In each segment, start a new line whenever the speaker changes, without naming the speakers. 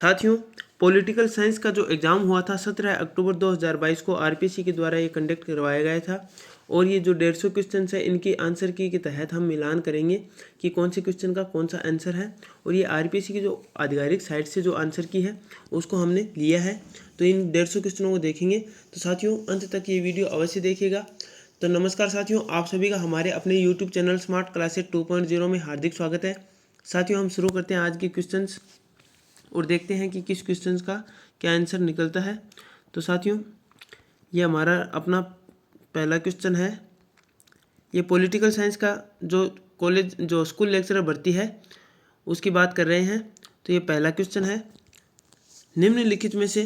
साथियों, political science का जो एग्ज़ाम हुआ था 17 अक्टूबर 2022 को आरपीसी के द्वारा ये कंडक्ट करवाया गया था। और ये जो 150 क्वेश्चन है इनकी आंसर की के तहत हम मिलान करेंगे कि कौन से क्वेश्चन का कौन सा आंसर है। और ये आरपीसी की जो आधिकारिक साइट से जो आंसर की है उसको हमने लिया है। तो इन 150 क्वेश्चनों को देखेंगे। तो साथियों, अंत तक ये वीडियो अवश्य देखिएगा। तो नमस्कार साथियों, आप सभी का हमारे अपने यूट्यूब चैनल स्मार्ट क्लासेस 2.0 में हार्दिक स्वागत है। साथियों, हम शुरू करते हैं आज के क्वेश्चंस और देखते हैं कि किस क्वेश्चंस का क्या आंसर निकलता है। तो साथियों, ये हमारा अपना पहला क्वेश्चन है। ये पॉलिटिकल साइंस का जो स्कूल लेक्चरर भर्ती है उसकी बात कर रहे हैं। तो ये पहला क्वेश्चन है, निम्नलिखित में से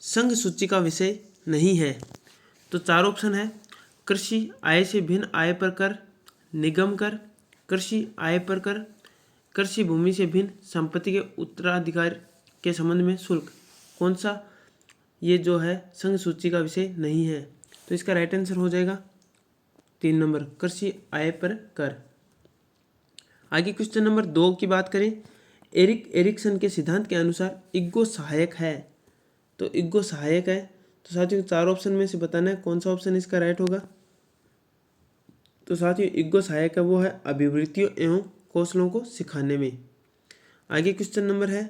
संघ सूची का विषय नहीं है। तो चार ऑप्शन है, कृषि, आय से भिन्न आय पर कर, निगम कर, कृषि आय पर कर, कृषि भूमि से भिन्न संपत्ति के उत्तराधिकार के संबंध में शुल्क। कौन सा ये जो है संघ सूची का विषय नहीं है? तो इसका राइट आंसर हो जाएगा 3 नंबर, कृषि आय पर कर। आगे क्वेश्चन नंबर 2 की बात करें, एरिक्सन के सिद्धांत के अनुसार इग्गो सहायक है। तो इग्गो सहायक है, तो साथियों चार ऑप्शन में से बताना है कौन सा ऑप्शन इसका राइट होगा। तो साथियों, इग्गो सहायक है वो है अभिवृत्तियों एवं कौशलों को सिखाने में। आगे क्वेश्चन नंबर है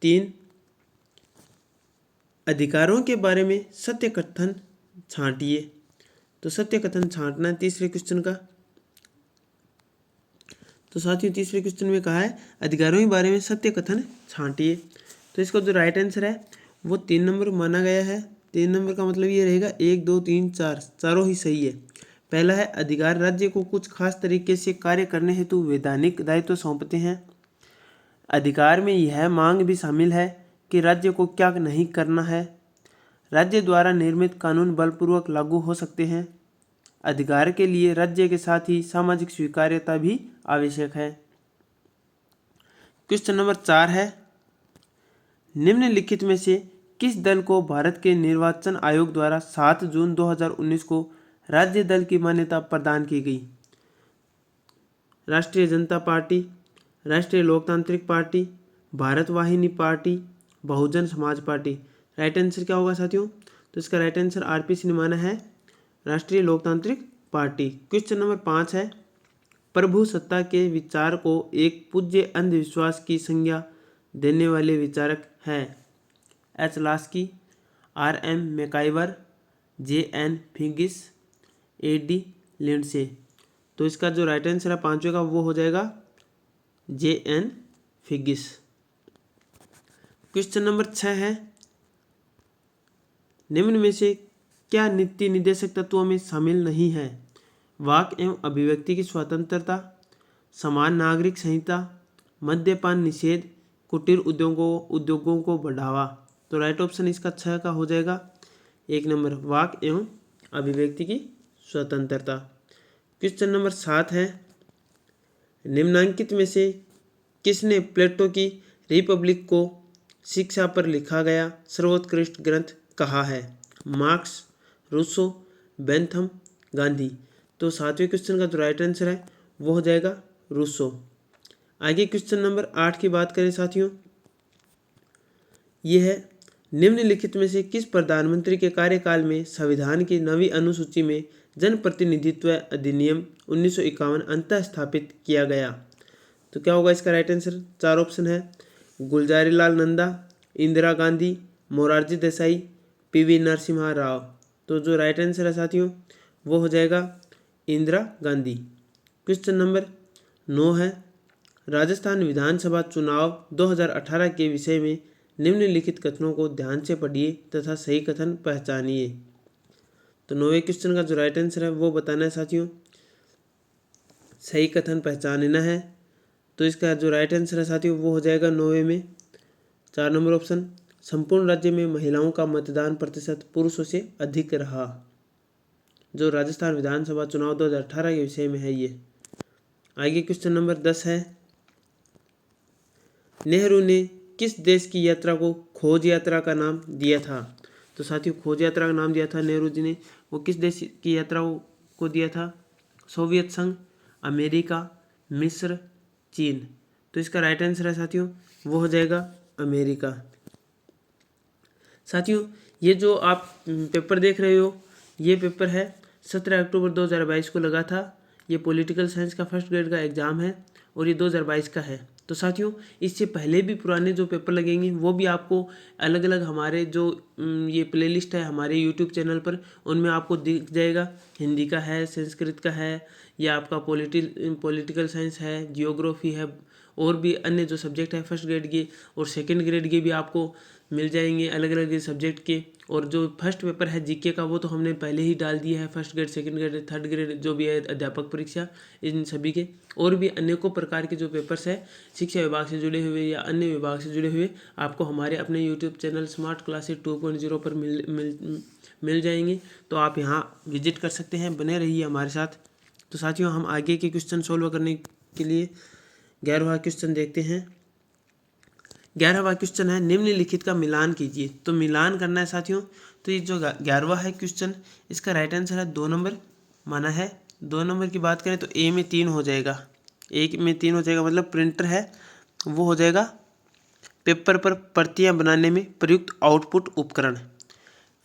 3, अधिकारों के बारे में सत्य कथन छांटिए। तो सत्य कथन छांटना है तीसरे क्वेश्चन का। तो साथियों, तीसरे क्वेश्चन में कहा है अधिकारों के बारे में सत्य कथन छांटिए। तो इसका जो राइट आंसर है वो 3 नंबर माना गया है। 3 नंबर का मतलब ये रहेगा 1, 2, 3, 4 चारों ही सही है। पहला है, अधिकार राज्य को कुछ खास तरीके से कार्य करने हेतु वैधानिक दायित्व सौंपते हैं। अधिकार में यह मांग भी शामिल है कि राज्य को क्या नहीं करना है। राज्य द्वारा निर्मित कानून बलपूर्वक लागू हो सकते हैं। अधिकार के लिए राज्य के साथ ही सामाजिक स्वीकार्यता भी आवश्यक है। क्वेश्चन नंबर 4 है, निम्नलिखित में से किस दल को भारत के निर्वाचन आयोग द्वारा 7 जून 2019 को राज्य दल की मान्यता प्रदान की गई? राष्ट्रीय जनता पार्टी, राष्ट्रीय लोकतांत्रिक party, Bharat Vahini party, Bahujan Samaj party. Right answer क्या होगा साथियों? तो इसका राइट आंसर आरपीसी ने माना है राष्ट्रीय लोकतांत्रिक पार्टी। क्वेश्चन नंबर 5 है, प्रभु सत्ता के विचार को एक पूज्य अंधविश्वास की संज्ञा देने वाले विचारक हैं? H Laski, R M MacIver, J N Figgis, A D Lindsay. तो इसका जो राइट आंसर है पांचवे का वो हो जाएगा जे एन फिगिस। क्वेश्चन नंबर 6 है, निम्न में से क्या नीति निर्देशक तत्वों में शामिल नहीं है? वाक एवं अभिव्यक्ति की स्वतंत्रता, समान नागरिक संहिता, मद्यपान निषेध, कुटीर उद्योगों को बढ़ावा। तो राइट ऑप्शन इसका 6 का हो जाएगा 1 नंबर, वाक एवं अभिव्यक्ति की स्वतंत्रता। क्वेश्चन नंबर 7 है, निम्नांकित में से किसने प्लेटो की रिपब्लिक को शिक्षा पर लिखा गया सर्वोत्कृष्ट ग्रंथ कहा है? Marx, Rousseau, Bentham, Gandhi. तो 7वें क्वेश्चन का जो राइट आंसर है वो हो जाएगा रूसो। आगे क्वेश्चन नंबर 8 की बात करें साथियों, ये है, निम्नलिखित में से किस प्रधानमंत्री के कार्यकाल में संविधान की 9वीं अनुसूची में जनप्रतिनिधित्व अधिनियम 1951 अंतः स्थापित किया गया? तो क्या होगा इसका राइट आंसर? 4 ऑप्शन है, गुलजारीलाल नंदा, इंदिरा गांधी, मोरारजी देसाई, पीवी नरसिम्हा राव। तो जो राइट आंसर है साथियों वो हो जाएगा इंदिरा गांधी। क्वेश्चन नंबर 9 है, राजस्थान विधानसभा चुनाव 2018 के विषय में निम्नलिखित कथनों को ध्यान से पढ़िए तथा सही कथन पहचानिए। तो 9वें क्वेश्चन का जो राइट आंसर है वो बताना है साथियों, सही कथन पहचानना है। तो इसका जो राइट आंसर है साथियों वो हो जाएगा 9वें में 4 नंबर ऑप्शन, संपूर्ण राज्य में महिलाओं का मतदान प्रतिशत पुरुषों से अधिक रहा। जो राजस्थान विधानसभा चुनाव 2018 के विषय में है ये। आगे क्वेश्चन नंबर 10 है, नेहरू ने किस देश की यात्रा को खोज यात्रा का नाम दिया था? तो साथियों, खोज यात्रा का नाम दिया था नेहरू जी ने, वो किस देश की यात्रा को दिया था? सोवियत संघ, अमेरिका, मिस्र, चीन। तो इसका राइट आंसर है साथियों वो हो जाएगा अमेरिका। साथियों, ये जो आप पेपर देख रहे हो, ये पेपर है 17 अक्टूबर 2022 को लगा था। ये पॉलिटिकल साइंस का फर्स्ट ग्रेड का एग्ज़ाम है और ये 2022 का है। तो साथियों, इससे पहले भी पुराने जो पेपर लगेंगे वो भी आपको अलग अलग हमारे जो ये प्लेलिस्ट है हमारे यूट्यूब चैनल पर, उनमें आपको दिख जाएगा। हिंदी का है, संस्कृत का है, या आपका पॉलिटिकल साइंस है, जियोग्राफी है, और भी अन्य जो सब्जेक्ट है फर्स्ट ग्रेड के और सेकंड ग्रेड के भी आपको मिल जाएंगे अलग अलग सब्जेक्ट के। और जो फर्स्ट पेपर है जीके का वो तो हमने पहले ही डाल दिया है, first grade, second grade, third grade जो भी है अध्यापक परीक्षा, इन सभी के। और भी अनेकों प्रकार के जो पेपर्स है शिक्षा विभाग से जुड़े हुए या अन्य विभाग से जुड़े हुए आपको हमारे अपने यूट्यूब चैनल स्मार्ट क्लासेस 2.0 पर मिल जाएंगे। तो आप यहाँ विजिट कर सकते हैं, बने रहिए हमारे साथ। तो साथियों, हम आगे के क्वेश्चन सोल्व करने के लिए 11वां क्वेश्चन देखते हैं। 11वां क्वेश्चन है निम्नलिखित का मिलान कीजिए। तो मिलान करना है साथियों। तो ये जो 11वां है क्वेश्चन, इसका राइट आंसर है 2 नंबर माना है। 2 नंबर की बात करें तो ए में 3 हो जाएगा, एक में 3 हो जाएगा, मतलब प्रिंटर है वो हो जाएगा पेपर पर प्रतियां बनाने में प्रयुक्त आउटपुट उपकरण।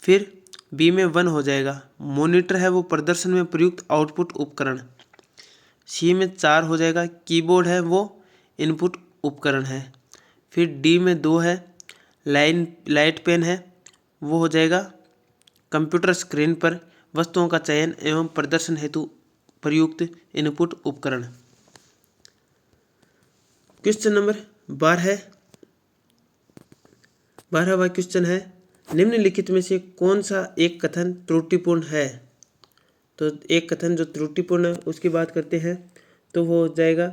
फिर बी में 1 हो जाएगा, मॉनिटर है वो प्रदर्शन में प्रयुक्त आउटपुट उपकरण। सी में 4 हो जाएगा, कीबोर्ड है वो इनपुट उपकरण है। फिर डी में 2 है, लाइट पेन है वो हो जाएगा कंप्यूटर स्क्रीन पर वस्तुओं का चयन एवं प्रदर्शन हेतु प्रयुक्त इनपुट उपकरण। क्वेश्चन नंबर 12वां क्वेश्चन है निम्नलिखित में से कौन सा एक कथन त्रुटिपूर्ण है। तो एक कथन जो त्रुटिपूर्ण है उसकी बात करते हैं तो वो हो जाएगा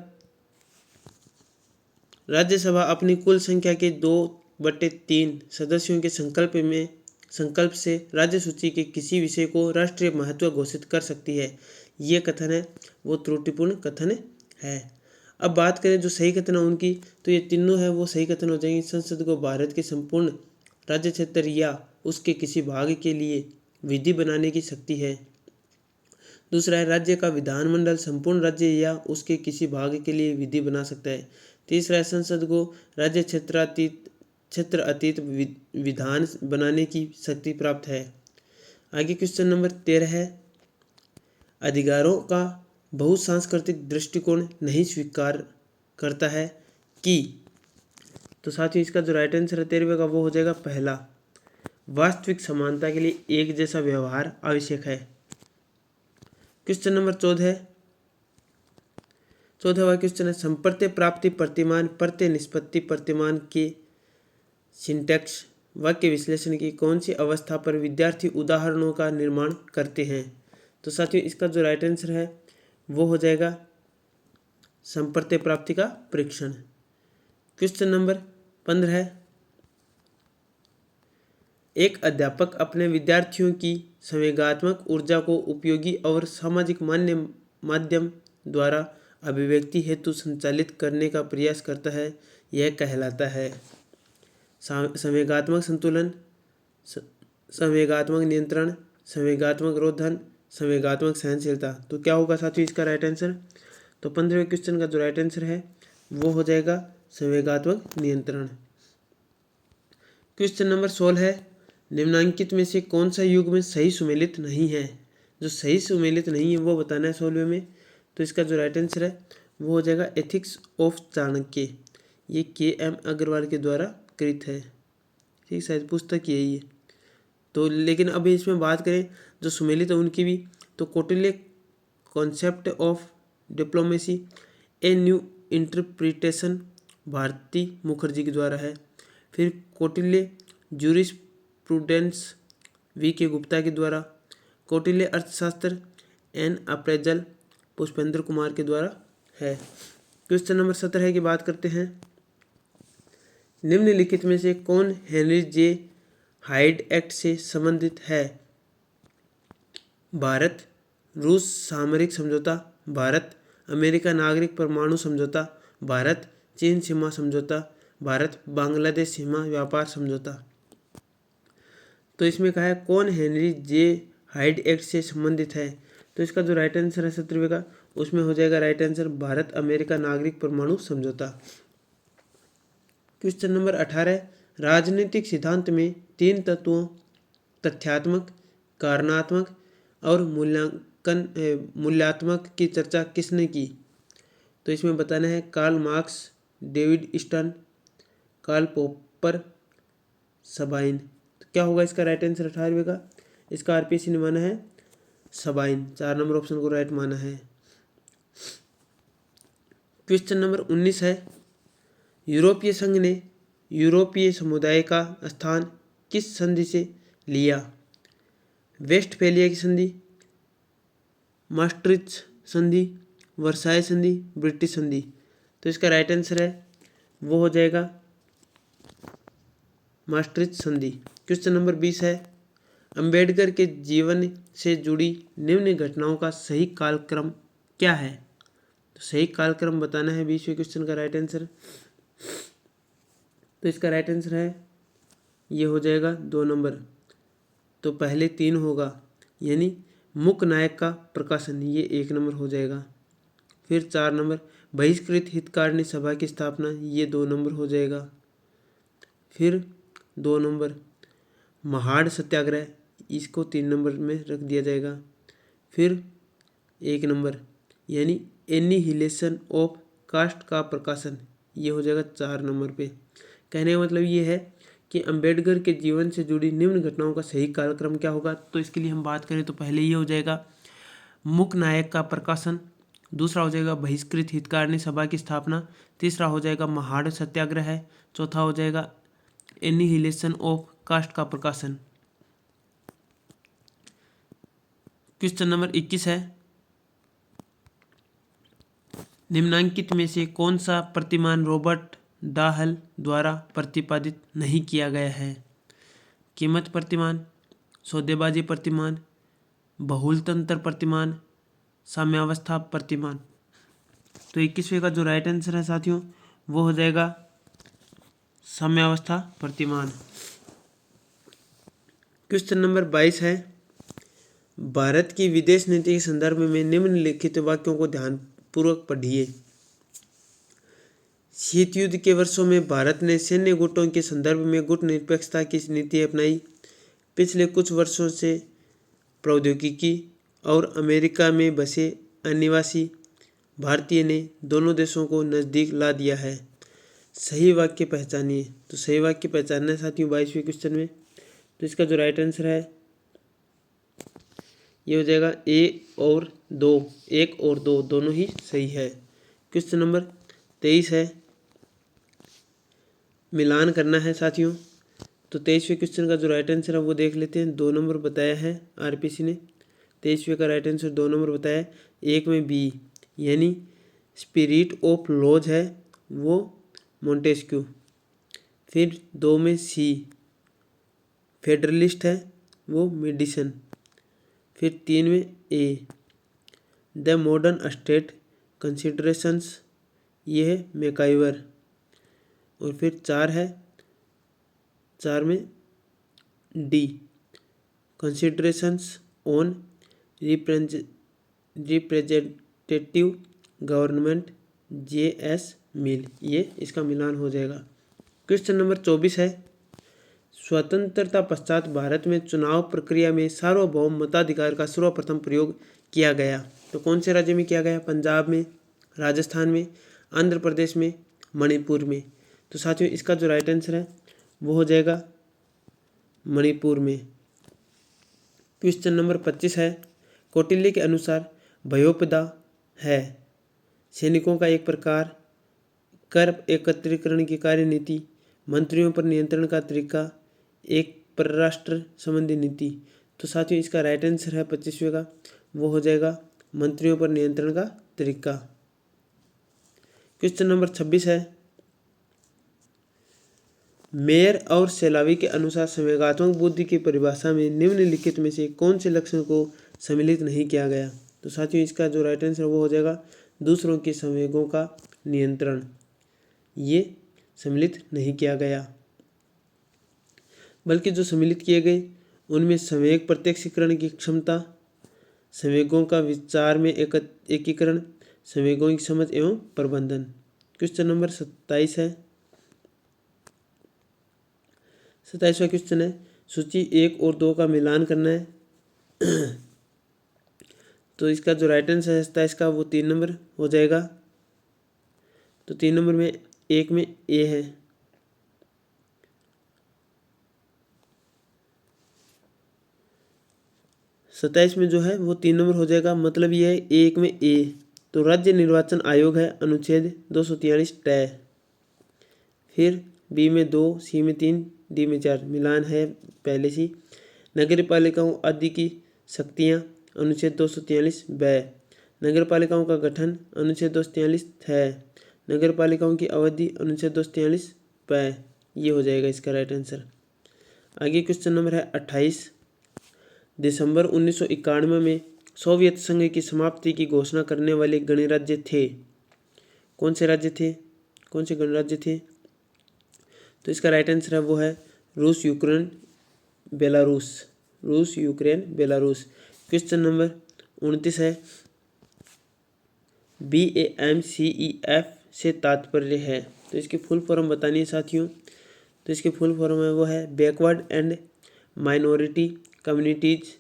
राज्यसभा अपनी कुल संख्या के 2/3 सदस्यों के संकल्प से राज्य सूची के किसी विषय को राष्ट्रीय महत्व घोषित कर सकती है। ये कथन है वो त्रुटिपूर्ण कथन है। अब बात करें जो सही कथन है उनकी, तो ये तीनों है वो सही कथन हो जाएंगे। संसद को भारत के संपूर्ण राज्य क्षेत्र या उसके किसी भाग के लिए विधि बनाने की शक्ति है। दूसरा है राज्य का विधानमंडल संपूर्ण राज्य या उसके किसी भाग के लिए विधि बना सकता है। तीसरा है संसद को राज्य क्षेत्र अतीत विधान बनाने की शक्ति प्राप्त है। आगे क्वेश्चन नंबर 13 है अधिकारों का बहुसांस्कृतिक दृष्टिकोण नहीं स्वीकार करता है कि। तो साथियों, इसका जो राइट आंसर है 13वें का वो हो जाएगा पहला, वास्तविक समानता के लिए एक जैसा व्यवहार आवश्यक है। क्वेश्चन नंबर 14वां क्वेश्चन है संप्रत्य प्राप्ति प्रतिमान प्रत्यय निष्पत्ति प्रतिमान के सिंटैक्स वाक्य विश्लेषण की कौन सी अवस्था पर विद्यार्थी उदाहरणों का निर्माण करते हैं। तो साथियों, इसका जो राइट आंसर है वो हो जाएगा संप्रत्य प्राप्ति का परीक्षण। क्वेश्चन नंबर 15 है एक अध्यापक अपने विद्यार्थियों की संवेगात्मक ऊर्जा को उपयोगी और सामाजिक मान्य माध्यम द्वारा अभिव्यक्ति हेतु संचालित करने का प्रयास करता है, यह कहलाता है संवेगात्मक संतुलन, संवेगात्मक नियंत्रण, संवेगात्मक रोधन, संवेगात्मक सहनशीलता। तो क्या होगा साथियों इसका राइट आंसर। तो 15वें क्वेश्चन का जो राइट आंसर है वो हो जाएगा संवेगात्मक नियंत्रण। क्वेश्चन नंबर 16 है निम्नांकित में से कौन सा युग्म सही सुमेलित नहीं है। जो सही सुमेलित नहीं है वो बताना है 16वें में। तो इसका जो राइट आंसर है वो हो जाएगा एथिक्स ऑफ चाणक्य। ये KM अग्रवाल के द्वारा कृत है, ठीक, शायद पुस्तक यही है। तो लेकिन अभी इसमें बात करें जो सुमेलित है उनकी भी, तो Kautilya concept of diplomacy a new interpretation Bharati Mukherjee के द्वारा है। फिर कौटिल्य ज्यूरिस्प्रूडेंस VK गुप्ता के द्वारा। कौटिल्य अर्थशास्त्र एन अप्रेजल पुष्पेंद्र कुमार के द्वारा है। क्वेश्चन नंबर 17 की बात करते हैं निम्नलिखित में से कौन हेनरी जे हाइड एक्ट से संबंधित है। भारत रूस सामरिक समझौता, भारत अमेरिका नागरिक परमाणु समझौता, भारत चीन सीमा समझौता, भारत बांग्लादेश सीमा व्यापार समझौता। तो इसमें कहा है कौन हेनरी जे हाइड एक्ट से संबंधित है। तो इसका जो राइट आंसर है 17वें का उसमें हो जाएगा राइट आंसर भारत अमेरिका नागरिक परमाणु समझौता। क्वेश्चन नंबर 18, राजनीतिक सिद्धांत में 3 तत्वों तथ्यात्मक, कारणात्मक और मूल्यात्मक की चर्चा किसने की? तो इसमें बताना है Karl Marx, David Stern, Karl Popper, Sabine. तो क्या होगा इसका राइट आंसर 18वें का? इसका आरपीसी ने माना है सबाइन। 4 नंबर ऑप्शन को राइट माना है। क्वेश्चन नंबर 19 है, यूरोपीय संघ ने यूरोपीय समुदाय का स्थान किस संधि से लिया? वेस्टफैलिया की संधि, maastricht संधि, वर्साई संधि, ब्रिटिश संधि। तो इसका राइट आंसर है वो हो जाएगा maastricht संधि। क्वेश्चन नंबर 20 है, अंबेडकर के जीवन से जुड़ी निम्न घटनाओं का सही कालक्रम क्या है? तो सही कालक्रम बताना है 20वें क्वेश्चन का राइट आंसर। तो इसका राइट आंसर है ये हो जाएगा 2 नंबर। तो पहले 3 होगा, यानी मुक नायक का प्रकाशन, ये 1 नंबर हो जाएगा। फिर 4 नंबर बहिष्कृत हितकारिणी सभा की स्थापना, ये 2 नंबर हो जाएगा। फिर 2 नंबर महाड़ सत्याग्रह, इसको 3 नंबर में रख दिया जाएगा। फिर 1 नंबर यानी एनिहिलेशन ऑफ कास्ट का प्रकाशन, ये हो जाएगा 4 नंबर पे। कहने का मतलब ये है कि अंबेडकर के जीवन से जुड़ी निम्न घटनाओं का सही कालक्रम क्या होगा? तो इसके लिए हम बात करें तो पहले ये हो जाएगा मुक नायक का प्रकाशन, दूसरा हो जाएगा बहिष्कृत हितकारिणी सभा की स्थापना, तीसरा हो जाएगा महाड़ सत्याग्रह है, चौथा हो जाएगा एनिहिलेशन ऑफ कास्ट का प्रकाशन। क्वेश्चन नंबर 21 है, निम्नांकित में से कौन सा प्रतिमान रॉबर्ट डाहल द्वारा प्रतिपादित नहीं किया गया है? कीमत प्रतिमान, सौदेबाजी प्रतिमान, बहुलतंत्र प्रतिमान, साम्यावस्था प्रतिमान। तो 21वें का जो राइट आंसर है साथियों वो हो जाएगा साम्यावस्था प्रतिमान। क्वेश्चन नंबर 22 है, भारत की विदेश नीति के संदर्भ में निम्नलिखित वाक्यों को ध्यानपूर्वक पढ़िए। शीत युद्ध के वर्षों में भारत ने सैन्य गुटों के संदर्भ में गुट निरपेक्षता की नीति अपनाई। पिछले कुछ वर्षों से प्रौद्योगिकी और अमेरिका में बसे अनिवासी भारतीय ने दोनों देशों को नज़दीक ला दिया है। सही वाक्य पहचानिए। तो सही वाक्य पहचानना है साथियों 22वें क्वेश्चन में। तो इसका जो राइट आंसर है ये हो जाएगा 1 और 2 दोनों ही सही है। क्वेश्चन नंबर 23 है, मिलान करना है साथियों। तो 23वें क्वेश्चन का जो राइट आंसर है वो देख लेते हैं। 2 नंबर बताया है आरपीसी ने। 23वें का राइट आंसर 2 नंबर बताया है। 1 में बी यानी स्पिरिट ऑफ लॉज है वो मोंटेस्क्यू। फिर 2 में सी फेडरलिस्ट है वो मेडिसन। फिर 3 में ए द मॉडर्न स्टेट कंसिडरेशंस, ये है मैकाइवर। और फिर 4 में D considerations on representative government, JS मिल, ये इसका मिलान हो जाएगा। क्वेश्चन नंबर 24 है, स्वतंत्रता पश्चात भारत में चुनाव प्रक्रिया में सार्वभौम मताधिकार का सर्वप्रथम प्रयोग किया गया। तो कौन से राज्य में किया गया? पंजाब में, राजस्थान में, आंध्र प्रदेश में, मणिपुर में। तो साथियों इसका जो राइट आंसर है वो हो जाएगा मणिपुर में। क्वेश्चन नंबर 25 है, कौटिल्य के अनुसार भयोपदा है सैनिकों का एक प्रकार, कर एकत्रीकरण की कार्यनीति, मंत्रियों पर नियंत्रण का तरीका, एक परराष्ट्र संबंधी नीति। तो साथियों इसका राइट आंसर है 25वें का वो हो जाएगा मंत्रियों पर नियंत्रण का तरीका। क्वेश्चन नंबर 26 है, मेयर और सेलावी के अनुसार संवेगात्मक बुद्धि की परिभाषा में निम्नलिखित में से कौन से लक्षण को सम्मिलित नहीं किया गया? तो साथियों इसका जो राइट आंसर वो हो जाएगा दूसरों के संवेगों का नियंत्रण, ये सम्मिलित नहीं किया गया। बल्कि जो सम्मिलित किए गए उनमें संवेग प्रत्यक्षीकरण की क्षमता, संवेगों का विचार में एकीकरण, संवेगों की समझ एवं प्रबंधन। क्वेश्चन नंबर 27 है, 27वां क्वेश्चन है सूची 1 और 2 का मिलान करना है। तो इसका जो राइट आंसर है 27 का वो 3 नंबर हो जाएगा। तो 3 नंबर में 1 में ए है, 27 में जो है वो 3 नंबर हो जाएगा। मतलब ये है 1 में ए। तो राज्य निर्वाचन आयोग है अनुच्छेद 243 तय। फिर बी में 2, सी में 3, डी में 4 मिलान है पहले से। नगर पालिकाओं आदि की शक्तियाँ अनुच्छेद 243 ब। नगर पालिकाओं का गठन अनुच्छेद 243 है। नगर पालिकाओं की अवधि अनुच्छेद 243 प। ये हो जाएगा इसका राइट आंसर। आगे क्वेश्चन नंबर है 28। दिसंबर 1991 में सोवियत संघ की समाप्ति की घोषणा करने वाले गणराज्य थे। कौन से राज्य थे, कौन से गणराज्य थे? तो इसका राइट आंसर है वो है रूस, यूक्रेन, बेलारूस। रूस, यूक्रेन, बेलारूस। क्वेश्चन नंबर 29 है BAMCEF से तात्पर्य है। तो इसकी फुल फॉर्म बतानी है साथियों। तो इसकी फुल फॉर्म है वो है backward and minority communities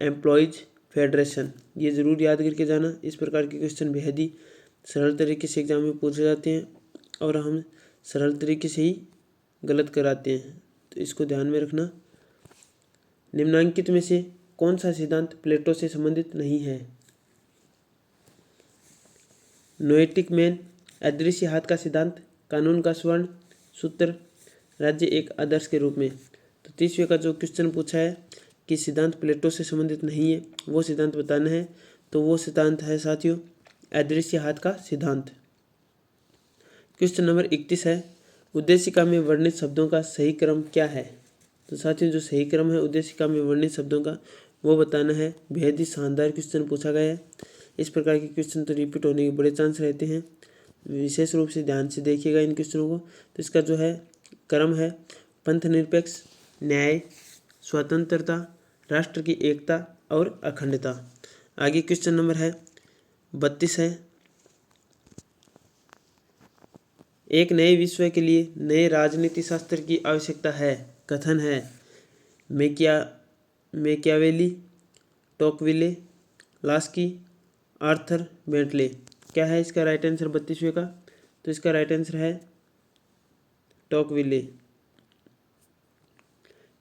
employees federation. ये ज़रूर याद करके जाना। इस प्रकार के क्वेश्चन बेहद ही सरल तरीके से एग्जाम में पूछे जाते हैं और हम सरल तरीके से ही गलत कराते हैं, तो इसको ध्यान में रखना। निम्नांकित में से कौन सा सिद्धांत प्लेटो से संबंधित नहीं है? नोएटिक मैन, अदृश्य हाथ का सिद्धांत, कानून का स्वर्ण सूत्र, राज्य एक आदर्श के रूप में। तो 30वें का जो क्वेश्चन पूछा है कि सिद्धांत प्लेटो से संबंधित नहीं है, वो सिद्धांत बताना है। तो वो सिद्धांत है साथियों अदृश्य हाथ का सिद्धांत। क्वेश्चन नंबर 31 है उद्देशिका में वर्णित शब्दों का सही क्रम क्या है? तो साथियों जो सही क्रम है उद्देशिका में वर्णित शब्दों का वो बताना है। बेहद ही शानदार क्वेश्चन पूछा गया है। इस प्रकार के क्वेश्चन तो रिपीट होने के बड़े चांस रहते हैं, विशेष रूप से ध्यान से देखिएगा इन क्वेश्चनों को। तो इसका जो है क्रम है पंथ निरपेक्ष, न्याय, स्वतंत्रता, राष्ट्र की एकता और अखंडता। आगे क्वेश्चन नंबर है 32 है एक नए विश्व के लिए नए राजनीति शास्त्र की आवश्यकता है। कथन है मैकियावेली, टोकविले, लास्की, आर्थर बेंटले। क्या है इसका राइट आंसर 32वें का? तो इसका राइट आंसर है टोकविले।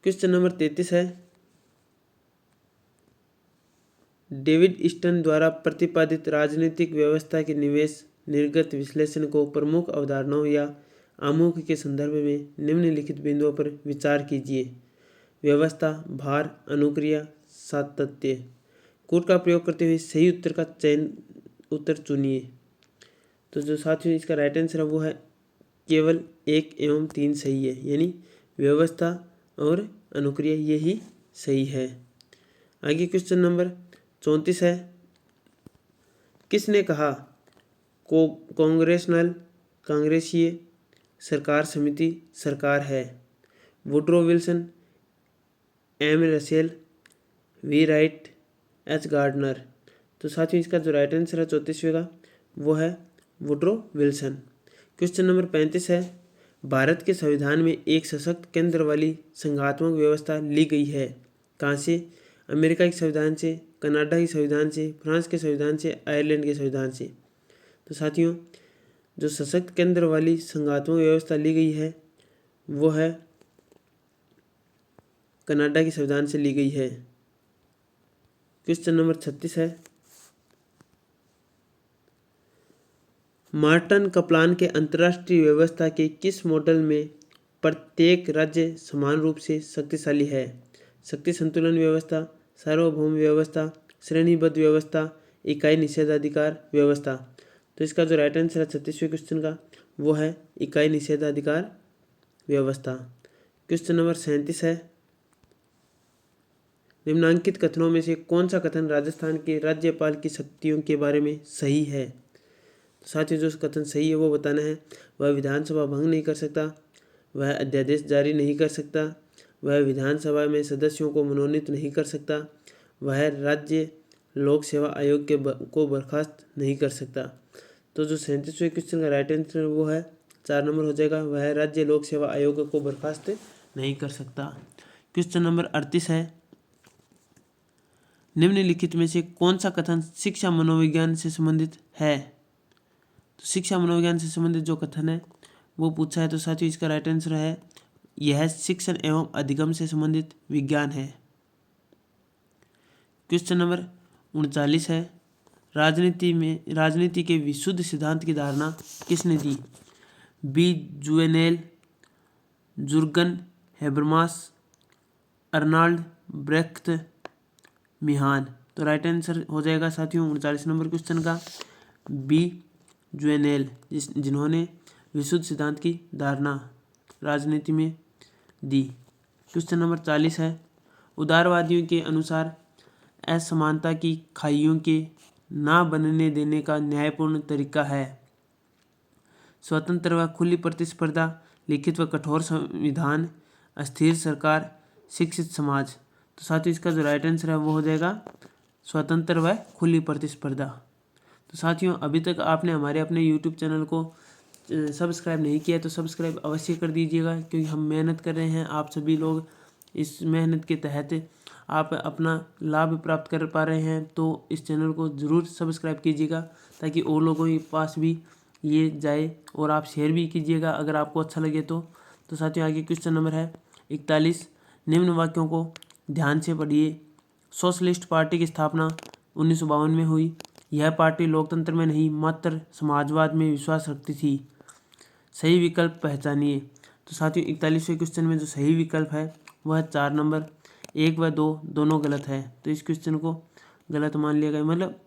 क्वेश्चन नंबर 33 है डेविड स्टर्न द्वारा प्रतिपादित राजनीतिक व्यवस्था के निवेश निर्गत विश्लेषण को प्रमुख अवधारणाओं या आमुख के संदर्भ में निम्नलिखित बिंदुओं पर विचार कीजिए। व्यवस्था, भार, अनुक्रिया, सातत्य। कोड का प्रयोग करते हुए सही उत्तर चुनिए। तो जो साथियों इसका राइट आंसर है वो है केवल 1 एवं 3 सही है, यानी व्यवस्था और अनुक्रिया यही सही है। आगे क्वेश्चन नंबर 34 है किसने कहा कांग्रेसीय सरकार समिति सरकार है? Woodrow Wilson, M Russell, V Wright, H Gardner. तो साथियों इसका जो राइट आंसर है 34वें का वो है वुड्रो विल्सन। क्वेश्चन नंबर 35 है भारत के संविधान में एक सशक्त केंद्र वाली संघात्मक व्यवस्था ली गई है। कहाँ से? अमेरिका के संविधान से, कनाडा के संविधान से, फ्रांस के संविधान से, आयरलैंड के संविधान से। तो साथियों जो सशक्त केंद्र वाली संघात्मक व्यवस्था ली गई है वो है कनाडा के संविधान से ली गई है। क्वेश्चन नंबर 36 है मार्टन कप्लान के अंतर्राष्ट्रीय व्यवस्था के किस मॉडल में प्रत्येक राज्य समान रूप से शक्तिशाली है? शक्ति संतुलन व्यवस्था, सार्वभौम व्यवस्था, श्रेणीबद्ध व्यवस्था, इकाई निषेधाधिकार व्यवस्था। तो इसका जो राइट आंसर है 36वें क्वेश्चन का वो है इकाई निषेधाधिकार व्यवस्था। क्वेश्चन नंबर 37 है निम्नांकित कथनों में से कौन सा कथन राजस्थान के राज्यपाल की शक्तियों के बारे में सही है? तो साथ ही जो कथन सही है वो बताना है। वह विधानसभा भंग नहीं कर सकता, वह अध्यादेश जारी नहीं कर सकता, वह विधानसभा में सदस्यों को मनोनीत नहीं कर सकता, वह राज्य लोक सेवा आयोग को बर्खास्त नहीं कर सकता। तो जो 37वें क्वेश्चन का राइट आंसर वो है 4 नंबर हो जाएगा, वह राज्य लोक सेवा आयोग को बर्खास्त नहीं कर सकता। क्वेश्चन नंबर 38 है, निम्नलिखित में से कौन सा कथन शिक्षा मनोविज्ञान से संबंधित है? तो शिक्षा मनोविज्ञान से संबंधित जो कथन है वो पूछा है, तो साथियों इसका राइट आंसर है यह शिक्षण एवं अधिगम से संबंधित विज्ञान है। क्वेश्चन नंबर 39 है, राजनीति के विशुद्ध सिद्धांत की धारणा किसने दी? B Jouvenel, Jurgen Habermas, Arnold Brecht, Meehan. तो राइट आंसर हो जाएगा साथियों 39 नंबर क्वेश्चन का बी जुवेनेल, जिन्होंने विशुद्ध सिद्धांत की धारणा राजनीति में दी। क्वेश्चन नंबर 40 है, उदारवादियों के अनुसार असमानता की खाइयों के ना बनने देने का न्यायपूर्ण तरीका है स्वतंत्र व खुली प्रतिस्पर्धा, लिखित व कठोर संविधान, अस्थिर सरकार, शिक्षित समाज। तो साथियों इसका जो राइट आंसर है वो हो जाएगा स्वतंत्र व खुली प्रतिस्पर्धा। तो साथियों अभी तक आपने हमारे अपने YouTube चैनल को सब्सक्राइब नहीं किया तो सब्सक्राइब अवश्य कर दीजिएगा, क्योंकि हम मेहनत कर रहे हैं। आप सभी लोग इस मेहनत के तहत आप अपना लाभ प्राप्त कर पा रहे हैं, तो इस चैनल को ज़रूर सब्सक्राइब कीजिएगा ताकि और लोगों के पास भी ये जाए, और आप शेयर भी कीजिएगा अगर आपको अच्छा लगे तो। साथियों आगे क्वेश्चन नंबर है 41, निम्न वाक्यों को ध्यान से पढ़िए। सोशलिस्ट पार्टी की स्थापना 1952 में हुई। यह पार्टी लोकतंत्र में नहीं मात्र समाजवाद में विश्वास रखती थी। सही विकल्प पहचानिए। तो साथियों 41वें क्वेश्चन में जो सही विकल्प है वह 4 नंबर, 1 व 2 दोनों गलत है। तो इस क्वेश्चन को गलत मान लिया गया, मतलब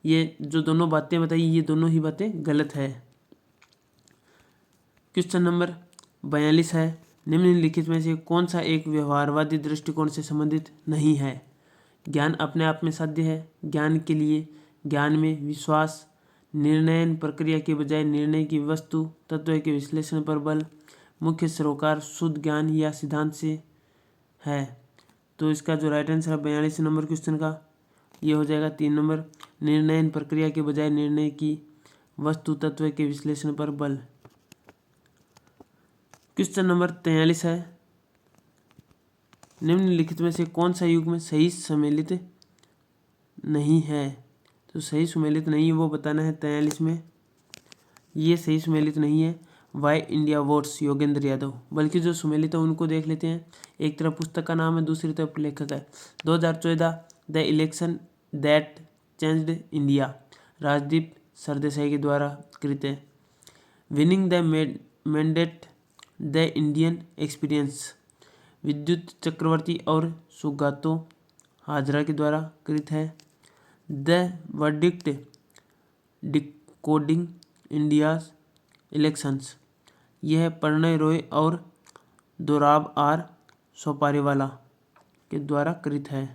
ये जो दोनों बातें बताई ये दोनों ही बातें गलत है। क्वेश्चन नंबर 42 है, निम्नलिखित में से कौन सा एक व्यवहारवादी दृष्टिकोण से संबंधित नहीं है? ज्ञान अपने आप में साध्य है, ज्ञान के लिए, ज्ञान में विश्वास, निर्णयन प्रक्रिया के बजाय निर्णय की वस्तु, तत्व के विश्लेषण पर बल, मुख्य सरोकार शुद्ध ज्ञान या सिद्धांत से है। तो इसका जो राइट आंसर है 42 नंबर क्वेश्चन का ये हो जाएगा 3 नंबर, निर्णयन प्रक्रिया के बजाय निर्णय की वस्तु, तत्व के विश्लेषण पर बल। क्वेश्चन नंबर 43 है, निम्नलिखित में से कौन सा युग्म सही सम्मिलित नहीं है? तो सही सम्मिलित नहीं है वो बताना है 43 में। ये सही सम्मिलित नहीं है why India votes Yogendra Yadav, बल्कि जो सम्मिलित है उनको देख लेते हैं। एक तरफ पुस्तक का नाम है, दूसरी तरफ लेखक है। 2014 the election that changed India, Rajdeep Sardesai के द्वारा कृत है। Winning the mandate the Indian experience, विद्युत चक्रवर्ती और सुगातो हाजरा के द्वारा कृत है। The verdict decoding India's elections, यह प्रणय रॉय और दोराब आर सोपारीवाला के द्वारा कृत है।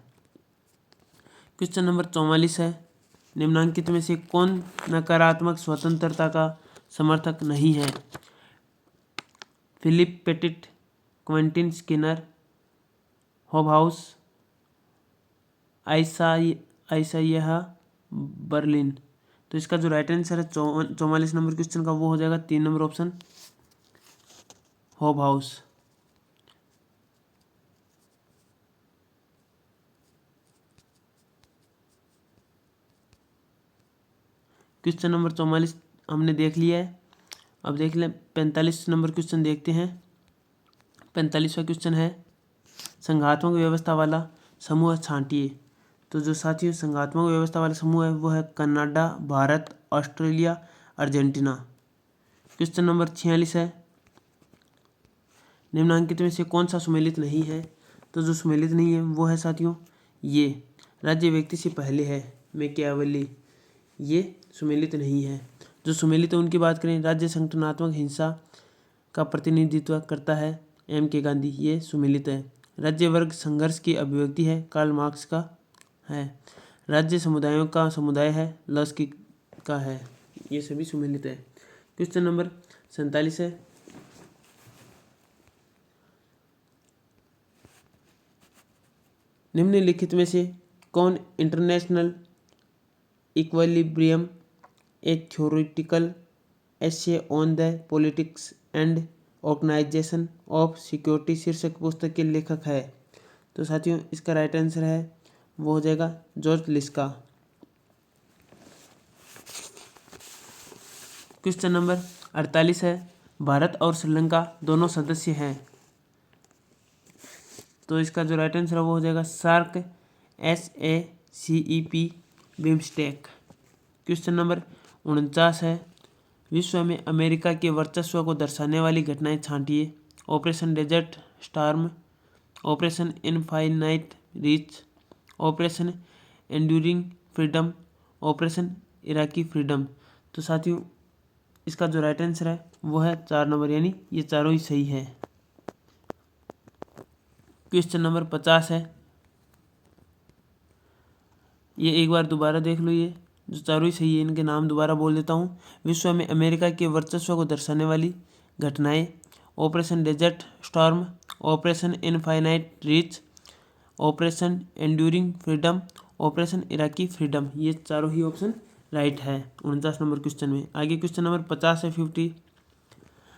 क्वेश्चन नंबर 44 है, निम्नांकित में से कौन नकारात्मक स्वतंत्रता का समर्थक नहीं है? Philip Pettit, Quentin Skinner, Hobhouse, Isaiah Berlin. तो इसका जो राइट आंसर है 44 नंबर क्वेश्चन का वो हो जाएगा 3 नंबर ऑप्शन, होबहाउस। क्वेश्चन नंबर 44 हमने देख लिया है। अब देख लें 45 नंबर क्वेश्चन देखते हैं। 45वां क्वेश्चन है, संघात्मक व्यवस्था वाला समूह छांटिए। तो जो साथियों संघात्मक व्यवस्था वाला समूह है वो है Canada, Bharat, Australia, Argentina. Question number 46 है, निम्नांकित में से कौन सा सुमेलित नहीं है? तो जो सुमेलित नहीं है वो है साथियों ये राज्य व्यक्ति से पहले है में केवली, ये सुमेलित नहीं है। जो सुमेलित है उनकी बात करें, राज्य संगठनात्मक हिंसा का प्रतिनिधित्व करता है MK गांधी, ये सुमेलित है। राज्य वर्ग संघर्ष की अभिव्यक्ति है, कार्ल मार्क्स का है। राज्य समुदायों का समुदाय है, लस्की का है। ये सभी सुमेलित है। क्वेश्चन नंबर 47 है, निम्नलिखित में से कौन international equilibrium a theoretical essay on the politics and organisation of security शीर्षक पुस्तक के लेखक है? तो साथियों इसका राइट आंसर है वो हो जाएगा जॉर्ज लिस्का। क्वेश्चन नंबर 48 है, भारत और श्रीलंका दोनों सदस्य हैं, तो इसका जो राइट आंसर है वो हो जाएगा SAARC, SACEP, BIMSTEC. Question number 49 है, विश्व में अमेरिका के वर्चस्व को दर्शाने वाली घटनाएं छांटिए। Operation desert storm, operation infinite reach, operation enduring freedom, operation Iraqi freedom. तो साथियों इसका जो राइट आंसर है वो है 4 नंबर, यानी ये चारों ही सही है। क्वेश्चन नंबर 50 है, ये एक बार दोबारा देख लो, ये जो चारों ही सही है इनके नाम दोबारा बोल देता हूँ। विश्व में अमेरिका के वर्चस्व को दर्शाने वाली घटनाएं, Operation desert storm, operation infinite reach, operation enduring freedom, operation Iraqi Freedom. ये चारों ही ऑप्शन राइट है 49 नंबर क्वेश्चन में। आगे क्वेश्चन नंबर 50 है 50,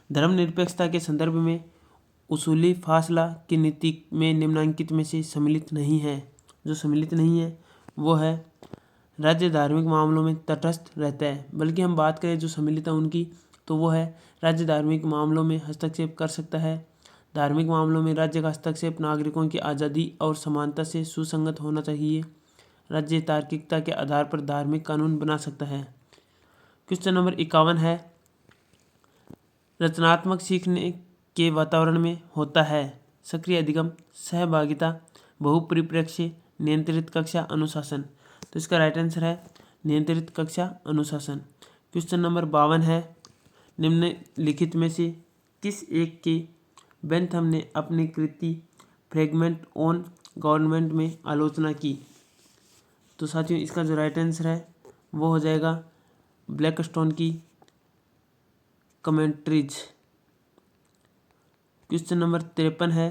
धर्मनिरपेक्षता के संदर्भ में उसूली फासला की नीति में निम्नलिखित में से सम्मिलित नहीं है। जो सम्मिलित नहीं है वो है राज्य धार्मिक मामलों में तटस्थ रहता है, बल्कि हम बात करें जो सम्मिलित है उनकी, तो वो है राज्य धार्मिक मामलों में हस्तक्षेप कर सकता है। धार्मिक मामलों में राज्य का हस्तक्षेप नागरिकों की आज़ादी और समानता से सुसंगत होना चाहिए। राज्य तार्किकता के आधार पर धार्मिक कानून बना सकता है। क्वेश्चन नंबर 51 है, रचनात्मक सीखने के वातावरण में होता है सक्रिय अधिगम, सहभागिता, बहुपरिप्रेक्ष्य, नियंत्रित कक्षा, अनुशासन। तो इसका राइट आंसर है नियंत्रित कक्षा अनुशासन। क्वेश्चन नंबर 52 है, निम्नलिखित में से किस एक के बेंथम ने अपनी कृति फ्रेगमेंट ऑन गवर्नमेंट में आलोचना की? तो साथियों इसका जो राइट आंसर है वो हो जाएगा ब्लैकस्टोन की कमेंट्रीज। क्वेश्चन नंबर 53 है,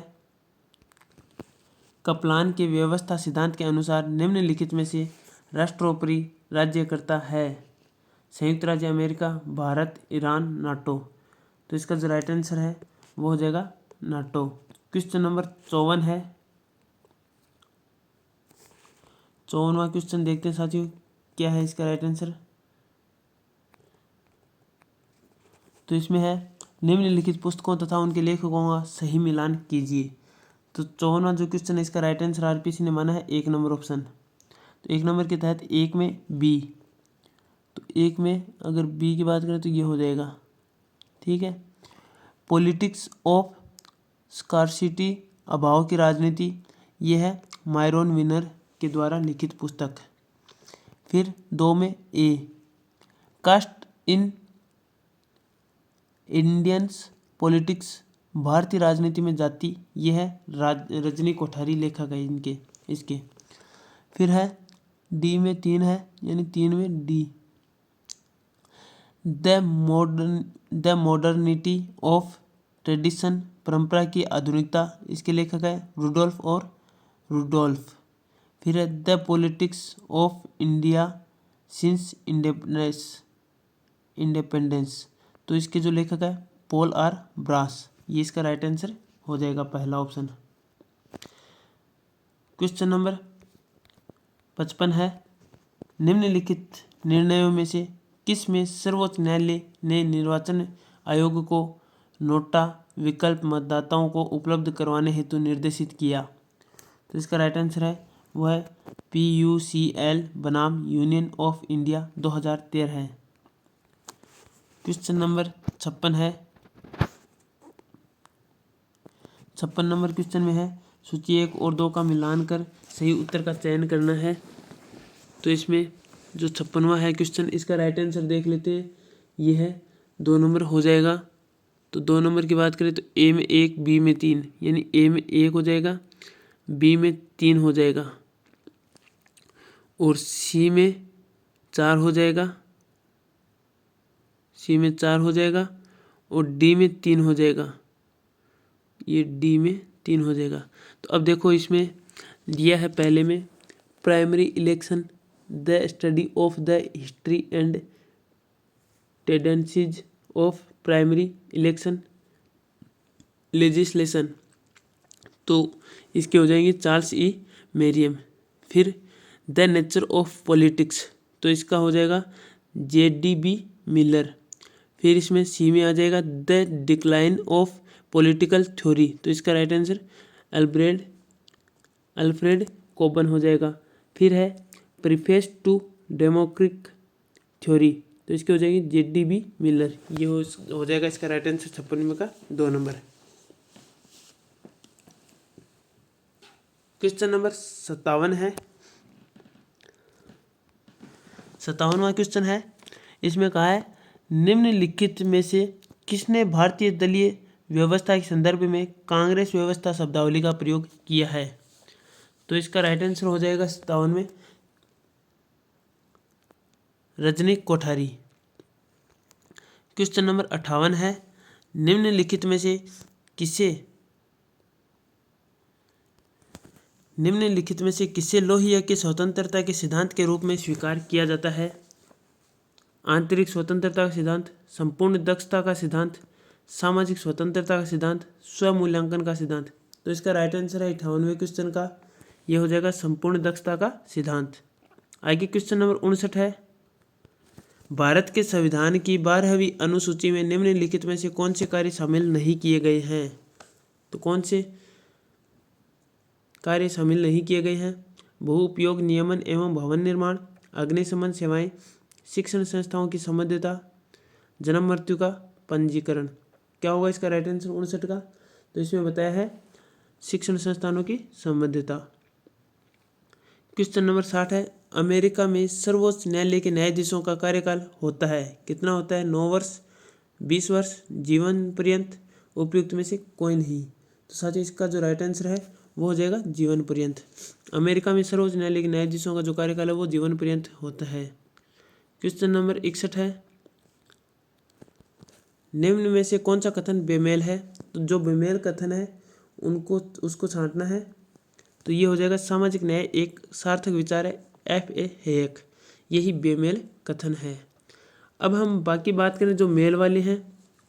कप्लान के व्यवस्था सिद्धांत के अनुसार निम्नलिखित में से राष्ट्रोपरि राज्य करता है? संयुक्त राज्य अमेरिका, भारत, ईरान, नाटो। तो इसका जो राइट आंसर है वो हो जाएगा नाटो। क्वेश्चन नंबर 54 है, 54वां क्वेश्चन देखते हैं साथियों क्या है इसका राइट आंसर। तो इसमें है, निम्नलिखित पुस्तकों तथा उनके लेखकों का सही मिलान कीजिए। तो 54वां जो क्वेश्चन है इसका राइट आंसर आरपीसी ने माना है 1 नंबर ऑप्शन। तो 1 नंबर के तहत 1 में बी, तो 1 में अगर बी की बात करें तो ये हो जाएगा, ठीक है। पॉलिटिक्स ऑफ स्कार्सिटी, अभाव की राजनीति, ये है मायरोन विनर के द्वारा लिखित पुस्तक। फिर 2 में ए, कास्ट इन इंडियंस पॉलिटिक्स, भारतीय राजनीति में जाति, ये है रजनी कोठारी लेखक है इनके इसके। फिर है डी में 3 है, यानी 3 में D, the modernity of tradition, परंपरा की आधुनिकता, इसके लेखक है रुडोल्फ और रुडोल्फ। फिर है the politics of India since independence, तो इसके जो लेखक है पॉल आर ब्रास। ये इसका राइट आंसर हो जाएगा पहला ऑप्शन। क्वेश्चन नंबर 55 है, निम्नलिखित निर्णयों में से किस में सर्वोच्च न्यायालय ने निर्वाचन आयोग को नोटा विकल्प मतदाताओं को उपलब्ध करवाने हेतु निर्देशित किया? तो इसका राइट आंसर है वो है PUCL बनाम यूनियन ऑफ इंडिया 2013 है। क्वेश्चन नंबर 56 है, 56 नंबर क्वेश्चन में है, सूची 1 और 2 का मिलान कर सही उत्तर का चयन करना है। तो इसमें जो 56वां है क्वेश्चन, इसका राइट आंसर देख लेते हैं, ये है 2 नंबर हो जाएगा। तो 2 नंबर की बात करें तो ए में 1, बी में 3, यानी ए में 1 हो जाएगा, बी में 3 हो जाएगा और सी में 4 हो जाएगा, सी में 4 हो जाएगा और डी में 3 हो जाएगा, ये डी में 3 हो जाएगा। तो अब देखो इसमें दिया है पहले में primary election, the study of the history and tendencies of primary election, legislation, तो इसके हो जाएंगे चार्ल्स ई मेरियम। फिर द नेचर ऑफ पॉलिटिक्स, तो इसका हो जाएगा JDB मिलर। फिर इसमें सी में आ जाएगा the decline of political theory, तो इसका राइट आंसर अल्फ्रेड कोबन हो जाएगा। फिर है प्रीफेस टू डेमोक्रेटिक थ्योरी, तो इसकी हो जाएगी JDB मिलर। ये हो जाएगा इसका राइट आंसर 56 का 2 नंबर। क्वेश्चन नंबर 57 है। 57वां क्वेश्चन है, इसमें कहा है निम्नलिखित में से किसने भारतीय दलीय व्यवस्था के संदर्भ में कांग्रेस व्यवस्था शब्दावली का प्रयोग किया है? तो इसका राइट आंसर हो जाएगा 57 में रजनी कोठारी। क्वेश्चन नंबर 58 है, निम्नलिखित में से किसे लोहिया के स्वतंत्रता के सिद्धांत के रूप में स्वीकार किया जाता है? आंतरिक स्वतंत्रता का सिद्धांत, संपूर्ण दक्षता का सिद्धांत, सामाजिक स्वतंत्रता का सिद्धांत, स्वमूल्यांकन का सिद्धांत। तो इसका राइट आंसर है 58वें क्वेश्चन का, ये हो जाएगा संपूर्ण दक्षता का सिद्धांत। आगे क्वेश्चन नंबर 59 है, भारत के संविधान की 12वीं अनुसूची में निम्नलिखित में से कौन से कार्य शामिल नहीं किए गए हैं? तो कौन से कार्य शामिल नहीं किए गए हैं? भू उपयोग नियमन एवं भवन निर्माण, अग्निशमन सेवाएं, शिक्षण संस्थाओं की संबद्धता, जन्म मृत्यु का पंजीकरण। क्या होगा इसका राइट आंसर 59 का? तो इसमें बताया है शिक्षण संस्थानों की संबद्धता। क्वेश्चन नंबर 60 है, अमेरिका में सर्वोच्च न्यायालय के न्यायाधीशों का कार्यकाल होता है, कितना होता है? 9 वर्ष, 20 वर्ष, जीवन पर्यंत, उपयुक्त में से कोई नहीं। तो साथियों इसका जो राइट आंसर है वो हो जाएगा जीवन पर्यंत। अमेरिका में सर्वोच्च न्यायालय के न्यायाधीशों का जो कार्यकाल है वो जीवन पर्यंत होता है। क्वेश्चन नंबर 61 है, निम्न में से कौन सा कथन बेमेल है? तो जो बेमेल कथन है उसको छांटना है। तो ये हो जाएगा सामाजिक न्याय एक सार्थक विचार है, FA हेयक, यही बेमेल कथन है। अब हम बाकी बात करें जो मेल वाले हैं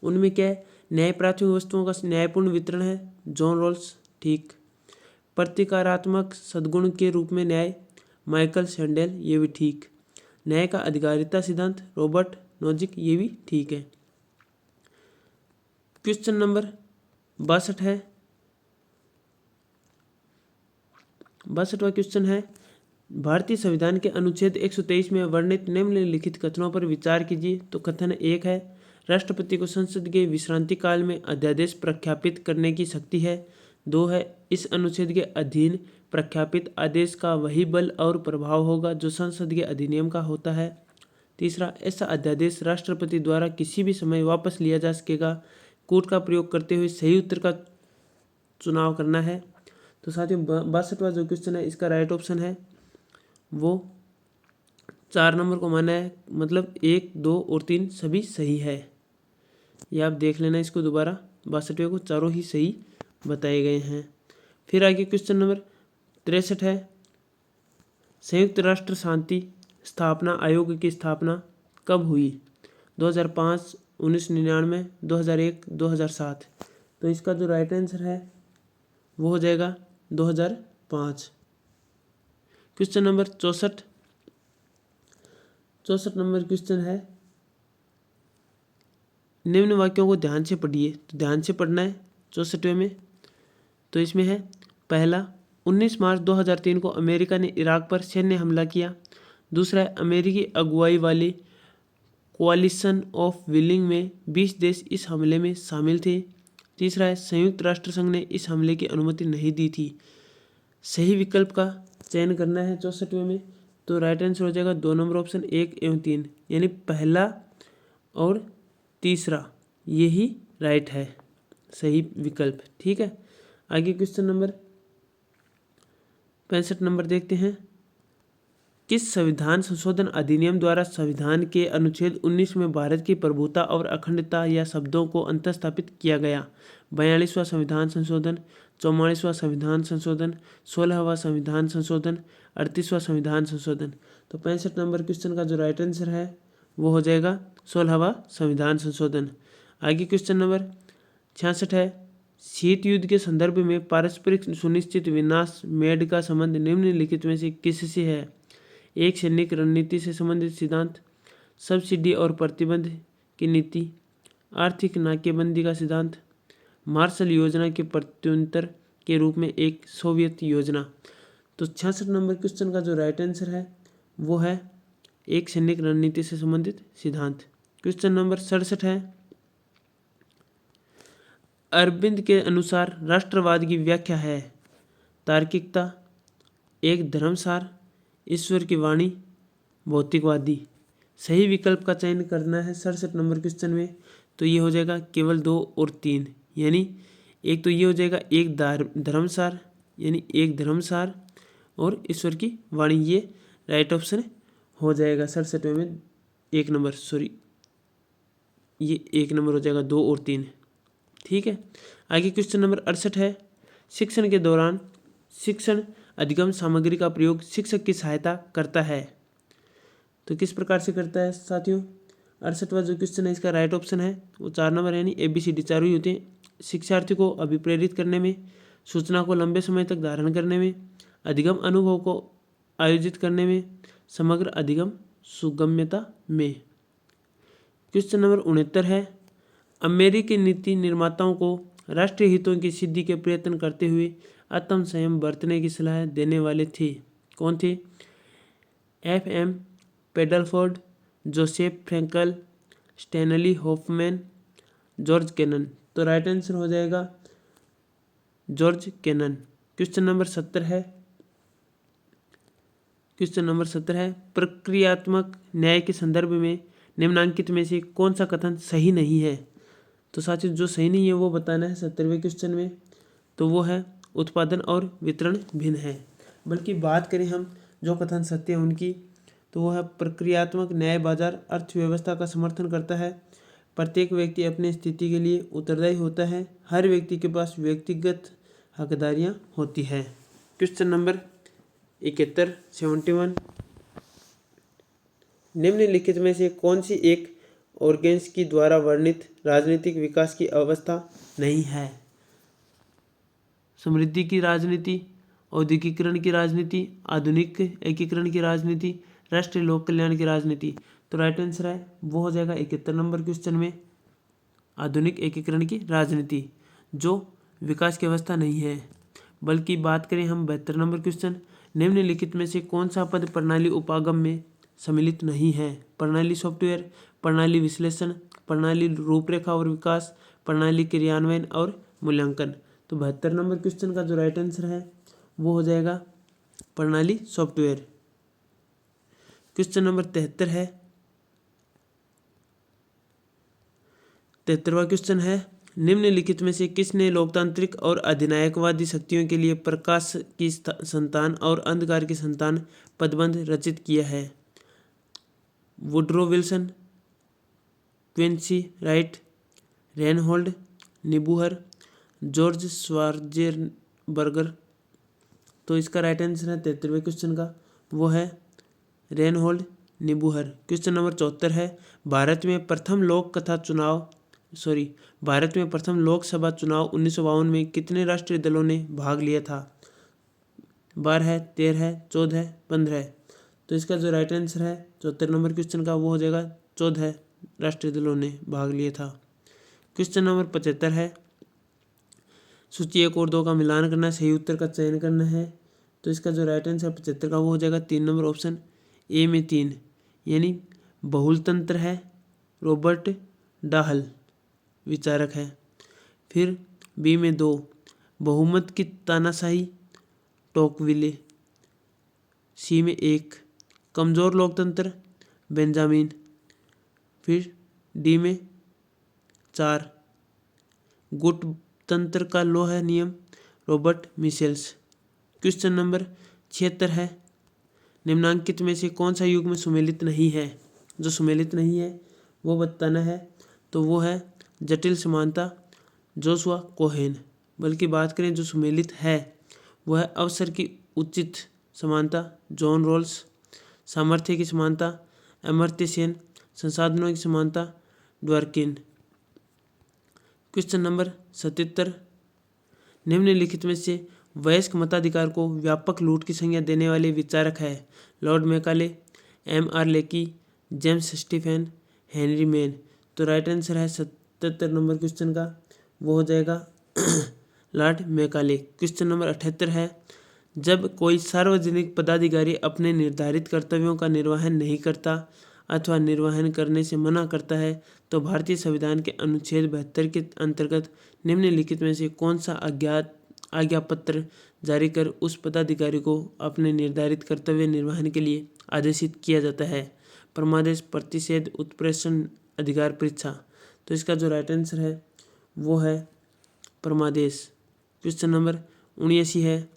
उनमें क्या है? न्याय प्राथमिक वस्तुओं का न्यायपूर्ण वितरण है, जॉन रॉल्स, ठीक। प्रतिकारात्मक सद्गुण के रूप में न्याय, माइकल सैंडेल, ये भी ठीक। न्याय का अधिकारिता सिद्धांत, रॉबर्ट नोजिक, ये भी ठीक है। क्वेश्चन नंबर 62 है, 62वां क्वेश्चन है, भारतीय संविधान के अनुच्छेद 123 में वर्णित निम्नलिखित कथनों पर विचार कीजिए। तो कथन 1 है, राष्ट्रपति को संसद के विश्रांति काल में अध्यादेश प्रख्यापित करने की शक्ति है। 2 है, इस अनुच्छेद के अधीन प्रख्यापित आदेश का वही बल और प्रभाव होगा जो संसद के अधिनियम का होता है। 3, ऐसा अध्यादेश राष्ट्रपति द्वारा किसी भी समय वापस लिया जा सकेगा। कूट का प्रयोग करते हुए सही उत्तर का चुनाव करना है। तो साथियों 62वां जो क्वेश्चन है इसका राइट ऑप्शन है वो 4 नंबर को माना है, मतलब 1, 2 और 3 सभी सही है। ये आप देख लेना इसको दोबारा, 62वें को चारों ही सही बताए गए हैं। फिर आगे क्वेश्चन नंबर 63 है, संयुक्त राष्ट्र शांति स्थापना आयोग की स्थापना कब हुई? 2005, 1999, 2001, 2007। तो इसका जो राइट आंसर है वो हो जाएगा 2005। क्वेश्चन नंबर 64 नंबर क्वेश्चन है, निम्न वाक्यों को ध्यान से पढ़िए। तो ध्यान से पढ़ना है 64वें में। तो इसमें है, पहला, 19 मार्च 2003 को अमेरिका ने इराक पर सैन्य हमला किया। दूसरा है, अमेरिकी अगुवाई वाली कोalition ऑफ विलिंग में 20 देश इस हमले में शामिल थे। तीसरा है, संयुक्त राष्ट्र संघ ने इस हमले की अनुमति नहीं दी थी। सही विकल्प का चयन करना है 64वें में। तो राइट आंसर हो जाएगा 2 नंबर ऑप्शन 1 एवं 3, यानी पहला और तीसरा यही राइट है सही विकल्प, ठीक है। आगे क्वेश्चन नंबर 65 नंबर देखते हैं, किस संविधान संशोधन अधिनियम द्वारा संविधान के अनुच्छेद 19 में भारत की प्रभुता और अखंडता या शब्दों को अंतःस्थापित किया गया? 42वां संविधान संशोधन, 44वां संविधान संशोधन, 16वां संविधान संशोधन, 38वां संविधान संशोधन। तो 65 नंबर क्वेश्चन का जो राइट आंसर है वो हो जाएगा 16वां संविधान संशोधन। आगे क्वेश्चन नंबर 66 है, शीत युद्ध के संदर्भ में पारस्परिक सुनिश्चित विनाश मेड का संबंध निम्नलिखित में से किससे है? एक, सैनिक रणनीति से संबंधित सिद्धांत, सब्सिडी और प्रतिबंध की नीति, आर्थिक नाकेबंदी का सिद्धांत, मार्शल योजना के प्रत्युत्तर के रूप में एक सोवियत योजना। तो 66 नंबर क्वेश्चन का जो राइट आंसर है वो है एक, सैनिक रणनीति से संबंधित सिद्धांत। क्वेश्चन नंबर 67 है, अरविंद के अनुसार राष्ट्रवाद की व्याख्या है? तार्किकता, एक, धर्मसार, ईश्वर की वाणी, भौतिकवादी। सही विकल्प का चयन करना है 67 नंबर क्वेश्चन में। तो ये हो जाएगा केवल 2 और 3, यानी एक तो ये हो जाएगा एक धर्मसार, यानी एक धर्मसार और ईश्वर की वाणी, ये राइट ऑप्शन हो जाएगा 67 में। एक नंबर, सॉरी, ये एक नंबर हो जाएगा 2 और 3। ठीक है, आगे क्वेश्चन नंबर 68 है, शिक्षण के दौरान शिक्षण अधिगम सामग्री का प्रयोग शिक्षक की सहायता करता है। तो किस प्रकार से करता है साथियों? 68वां जो क्वेश्चन है इसका राइट ऑप्शन है वो 4 नंबर, यानी ABCD चारों ही होते हैं। शिक्षार्थी को अभिप्रेरित करने में, सूचना को लंबे समय तक धारण करने में, अधिगम अनुभव को आयोजित करने में, समग्र अधिगम सुगम्यता में। क्वेश्चन नंबर 69 है, अमेरिकी नीति निर्माताओं को राष्ट्रीय हितों की सिद्धि के प्रयत्न करते हुए आत्म संयम बरतने की सलाह देने वाले थे। कौन थे? FM Padelford, Joseph Frankel, Stanley Hoffmann, George Kennan. तो राइट आंसर हो जाएगा जॉर्ज कैनन। क्वेश्चन नंबर 70 है, क्वेश्चन नंबर 70 है, प्रक्रियात्मक न्याय के संदर्भ में निम्नांकित में से कौन सा कथन सही नहीं है? तो साथियों जो सही नहीं है वो बताना है 70वें क्वेश्चन में। तो वो है उत्पादन और वितरण भिन्न है। बल्कि बात करें हम जो कथन सत्य है उनकी, तो वो है प्रक्रियात्मक न्याय बाजार अर्थव्यवस्था का समर्थन करता है। प्रत्येक व्यक्ति अपनी स्थिति के लिए उत्तरदायी होता है। हर व्यक्ति के पास व्यक्तिगत हकदारियाँ होती है। क्वेश्चन नंबर 71 71, निम्नलिखित में से कौन सी एक ऑर्गेन्स द्वारा वर्णित राजनीतिक विकास की अवस्था नहीं है? समृद्धि की राजनीति, औद्योगिकीकरण की राजनीति, आधुनिक एकीकरण की राजनीति, राष्ट्रीय लोक कल्याण की राजनीति। तो राइट आंसर है वो हो जाएगा 71 नंबर क्वेश्चन में, आधुनिक एकीकरण की राजनीति, जो विकास की अवस्था नहीं है। बल्कि बात करें हम 72 नंबर क्वेश्चन, निम्नलिखित में से कौन सा पद प्रणाली उपागम में सम्मिलित नहीं है? प्रणाली सॉफ्टवेयर, प्रणाली विश्लेषण, प्रणाली रूपरेखा और विकास, प्रणाली क्रियान्वयन और मूल्यांकन। तो 72 नंबर क्वेश्चन का जो राइट आंसर है वो हो जाएगा प्रणाली सॉफ्टवेयर। क्वेश्चन नंबर 73 है, 73वां क्वेश्चन है, निम्नलिखित में से किसने लोकतांत्रिक और अधिनायकवादी शक्तियों के लिए प्रकाश की संतान और अंधकार की संतान पदबंध रचित किया है? Woodrow Wilson, Quincy Wright, Reinhold, Niebuhr, George Schwarzenberger. तो इसका राइट आंसर है 73वें क्वेश्चन का वो है रेनहोल्ड, निबूहर। क्वेश्चन नंबर 74 है, भारत में प्रथम लोकसभा चुनाव 1952 में कितने राष्ट्रीय दलों ने भाग लिया था? 12, 13, 14, 15। तो इसका जो राइट आंसर है 74 नंबर क्वेश्चन का वो हो जाएगा 14 राष्ट्रीय दलों ने भाग लिया था। क्वेश्चन नंबर 75 है, सूची 1 और 2 का मिलान करना, सही उत्तर का चयन करना है। तो इसका जो राइट आंसर 75 का वो हो जाएगा 3 नंबर ऑप्शन ए में 3, यानी बहुलतंत्र है, रॉबर्ट डाहल विचारक है। फिर बी में 2, बहुमत की तानाशाही, टोकविले। सी में 1, कमजोर लोकतंत्र, बेंजामिन। फिर डी में 4, गुटतंत्र का लोहा नियम, रॉबर्ट मिशेल्स। क्वेश्चन नंबर 76 है, निम्नांकित में से कौन सा युग में सुमेलित नहीं है? जो सुमेलित नहीं है वो बताना है। तो वो है जटिल समानता, जोशुआ कोहेन। बल्कि बात करें जो सुमेलित है वो है अवसर की उचित समानता, जॉन रॉल्स, सामर्थ्य की समानता, अमर्त्य सेन, संसाधनों की समानता, ड्वर्किन। क्वेश्चन नंबर 77, निम्नलिखित में से वयस्क मताधिकार को व्यापक लूट की संज्ञा देने वाले विचारक है? Lord Macaulay, M.R. लेकी, जेम्स स्टीफेन, हेनरी मैन। तो राइट आंसर है 77 नंबर क्वेश्चन का, वो हो जाएगा लॉर्ड मैकाले। क्वेश्चन नंबर 78 है, जब कोई सार्वजनिक पदाधिकारी अपने निर्धारित कर्तव्यों का निर्वहन नहीं करता अथवा निर्वहन करने से मना करता है तो भारतीय संविधान के अनुच्छेद 72 के अंतर्गत निम्नलिखित में से कौन सा आज्ञा पत्र जारी कर उस पदाधिकारी को अपने निर्धारित कर्तव्य निर्वहन के लिए आदेशित किया जाता है? परमादेश, प्रतिषेध, उत्प्रेषण, अधिकार परीक्षा। तो इसका जो राइट आंसर है वो है परमादेश। क्वेश्चन नंबर 79 है,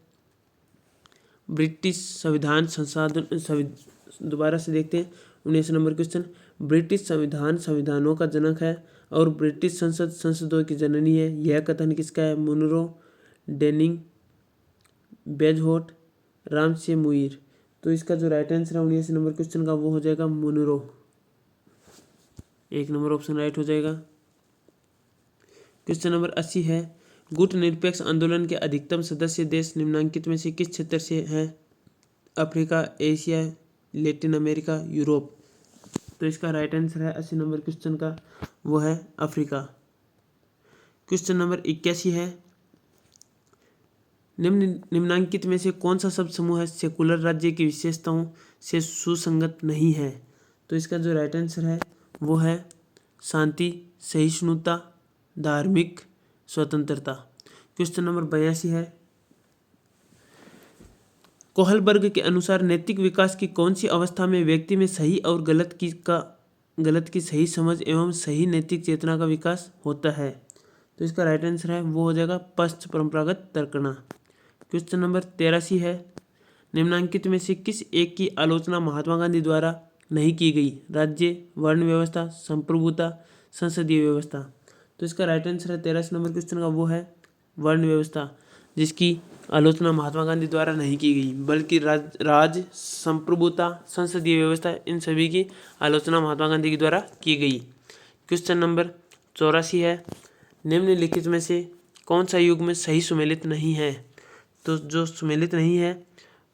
ब्रिटिश संविधान संशोधन दोबारा से देखते हैं 19 नंबर क्वेश्चन। ब्रिटिश संविधान संविधानों का जनक है और ब्रिटिश संसद संसदों की जननी है, यह कथन किसका है? Munro, Denning, Bagehot, Ramsay Muir. तो इसका जो राइट आंसर है 19 नंबर क्वेश्चन का वो हो जाएगा मुनरो। 1 नंबर ऑप्शन राइट हो जाएगा। क्वेश्चन नंबर 80 है, गुटनिरपेक्ष आंदोलन के अधिकतम सदस्य देश निम्नलिखित में से किस क्षेत्र से हैं? Africa, Asia, Latin America, Europe. तो इसका राइट आंसर है 80 नंबर क्वेश्चन का वो है अफ्रीका। क्वेश्चन नंबर 81 है, निम्नलिखित में से कौन सा शब्द समूह है सेकुलर राज्य की विशेषताओं से सुसंगत नहीं है? तो इसका जो राइट आंसर है वो है शांति, सहिष्णुता, धार्मिक स्वतंत्रता। क्वेश्चन नंबर 82 है, कोहलबर्ग के अनुसार नैतिक विकास की कौन सी अवस्था में व्यक्ति में सही और गलत की सही समझ एवं सही नैतिक चेतना का विकास होता है? तो इसका राइट आंसर है वो हो जाएगा पश्च परंपरागत तर्कना। क्वेश्चन नंबर 83 है, निम्नलिखित में से किस एक की आलोचना महात्मा गांधी द्वारा नहीं की गई? राज्य, वर्ण व्यवस्था, संप्रभुता, संसदीय व्यवस्था। तो इसका राइट आंसर है 83 नंबर क्वेश्चन का वो है वर्ण व्यवस्था, जिसकी आलोचना महात्मा गांधी द्वारा नहीं की गई, बल्कि राज, संप्रभुता, संसदीय व्यवस्था, इन सभी की आलोचना महात्मा गांधी के द्वारा की गई। क्वेश्चन नंबर 84 है, निम्नलिखित में से कौन सा युग में सही सुमेलित नहीं है? तो जो सुमेलित नहीं है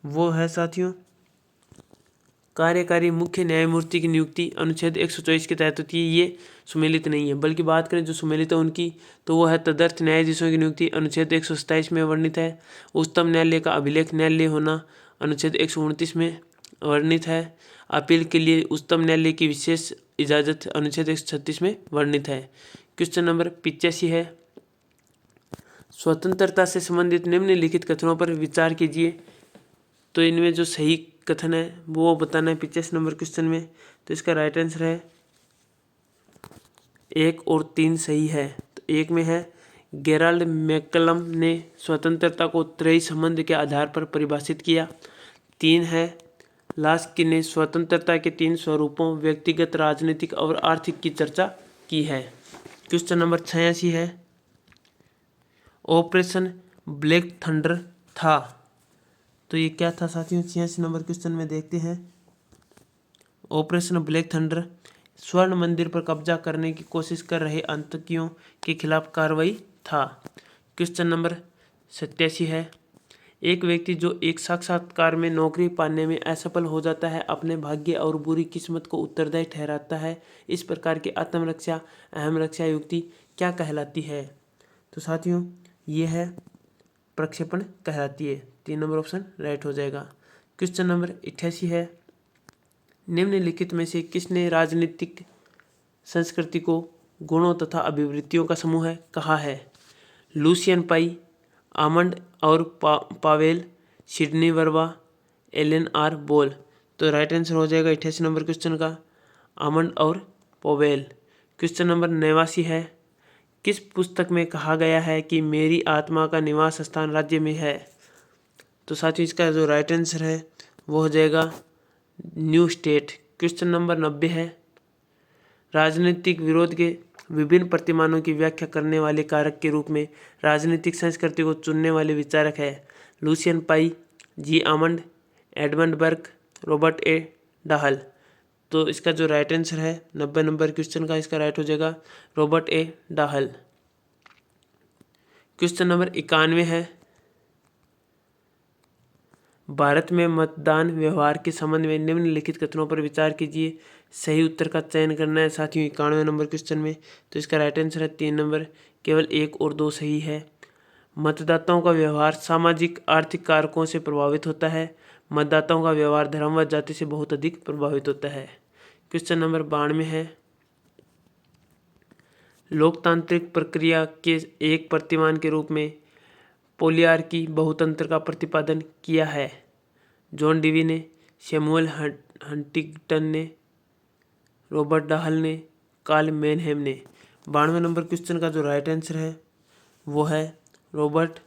वो है साथियों कार्यकारी मुख्य न्यायमूर्ति की नियुक्ति अनुच्छेद 124 के तहत होती है, ये सुमेलित नहीं है। बल्कि बात करें जो सुमेलित है उनकी, तो वो है तदर्थ न्यायाधीशों की नियुक्ति अनुच्छेद 127 में वर्णित है। उच्चतम न्यायालय का अभिलेख न्यायालय होना अनुच्छेद 129 में वर्णित है। अपील के लिए उच्चतम न्यायालय की विशेष इजाज़त अनुच्छेद 136 में वर्णित है। क्वेश्चन नंबर 85 है, स्वतंत्रता से संबंधित निम्नलिखित कथनों पर विचार कीजिए। तो इनमें जो सही कथन है वो बताना है 85 नंबर क्वेश्चन में। तो इसका राइट आंसर है 1 और 3 सही है। तो 1 में है, गेराल्ड मैकलम ने स्वतंत्रता को त्रयी संबंध के आधार पर परिभाषित किया। 3 है, लास्की ने स्वतंत्रता के 3 स्वरूपों व्यक्तिगत, राजनीतिक और आर्थिक की चर्चा की है। क्वेश्चन नंबर 86 है, ऑपरेशन ब्लैक थंडर था। तो ये क्या था साथियों? 86 नंबर क्वेश्चन में देखते हैं। ऑपरेशन ब्लैक थंडर स्वर्ण मंदिर पर कब्जा करने की कोशिश कर रहे आतंकियों के खिलाफ कार्रवाई था। क्वेश्चन नंबर 87 है, एक व्यक्ति जो एक साक्षात्कार में नौकरी पाने में असफल हो जाता है अपने भाग्य और बुरी किस्मत को उत्तरदायी ठहराता है। इस प्रकार की आत्मरक्षा अहम रक्षा युक्ति क्या कहलाती है? तो साथियों ये है प्रक्षेपण कहलाती है। 3 नंबर ऑप्शन राइट हो जाएगा। क्वेश्चन नंबर 88 है, निम्नलिखित में से किसने राजनीतिक संस्कृति को गुणों तथा अभिवृत्तियों का समूह है कहा है? लुसियन पाई, आमंड और Powell, Sidney Verba, Alan R Ball. तो राइट आंसर हो जाएगा 88 नंबर क्वेश्चन का आमंड और पावेल। क्वेश्चन नंबर 89 है, किस पुस्तक में कहा गया है कि मेरी आत्मा का निवास स्थान राज्य में है? तो साथियों इसका जो राइट आंसर है वो हो जाएगा न्यू स्टेट। क्वेश्चन नंबर 90 है, राजनीतिक विरोध के विभिन्न प्रतिमानों की व्याख्या करने वाले कारक के रूप में राजनीतिक संस्कृति को चुनने वाले विचारक है? Lucian Pye, G Almond, Edmund Burke, Robert A Dahl. तो इसका जो राइट आंसर है 90 नंबर क्वेश्चन का इसका राइट हो जाएगा Robert A Dahl. Question number 91 है, भारत में मतदान व्यवहार के संबंध में निम्नलिखित कथनों पर विचार कीजिए। सही उत्तर का चयन करना है साथियों 91 नंबर क्वेश्चन में। तो इसका राइट आंसर है 3 नंबर, केवल 1 और 2 सही है। मतदाताओं का व्यवहार सामाजिक आर्थिक कारकों से प्रभावित होता है। मतदाताओं का व्यवहार धर्म व जाति से बहुत अधिक प्रभावित होता है। क्वेश्चन नंबर 92 है, लोकतांत्रिक प्रक्रिया के एक प्रतिमान के रूप में पोलियार्की बहुतंत्र का प्रतिपादन किया है। जॉन डीवी ने, सैमुअल हंटिंगटन ने, रॉबर्ट डाहल ने, कार्ल मैनहेम ने। 92 नंबर क्वेश्चन का जो राइट आंसर है वो है रॉबर्ट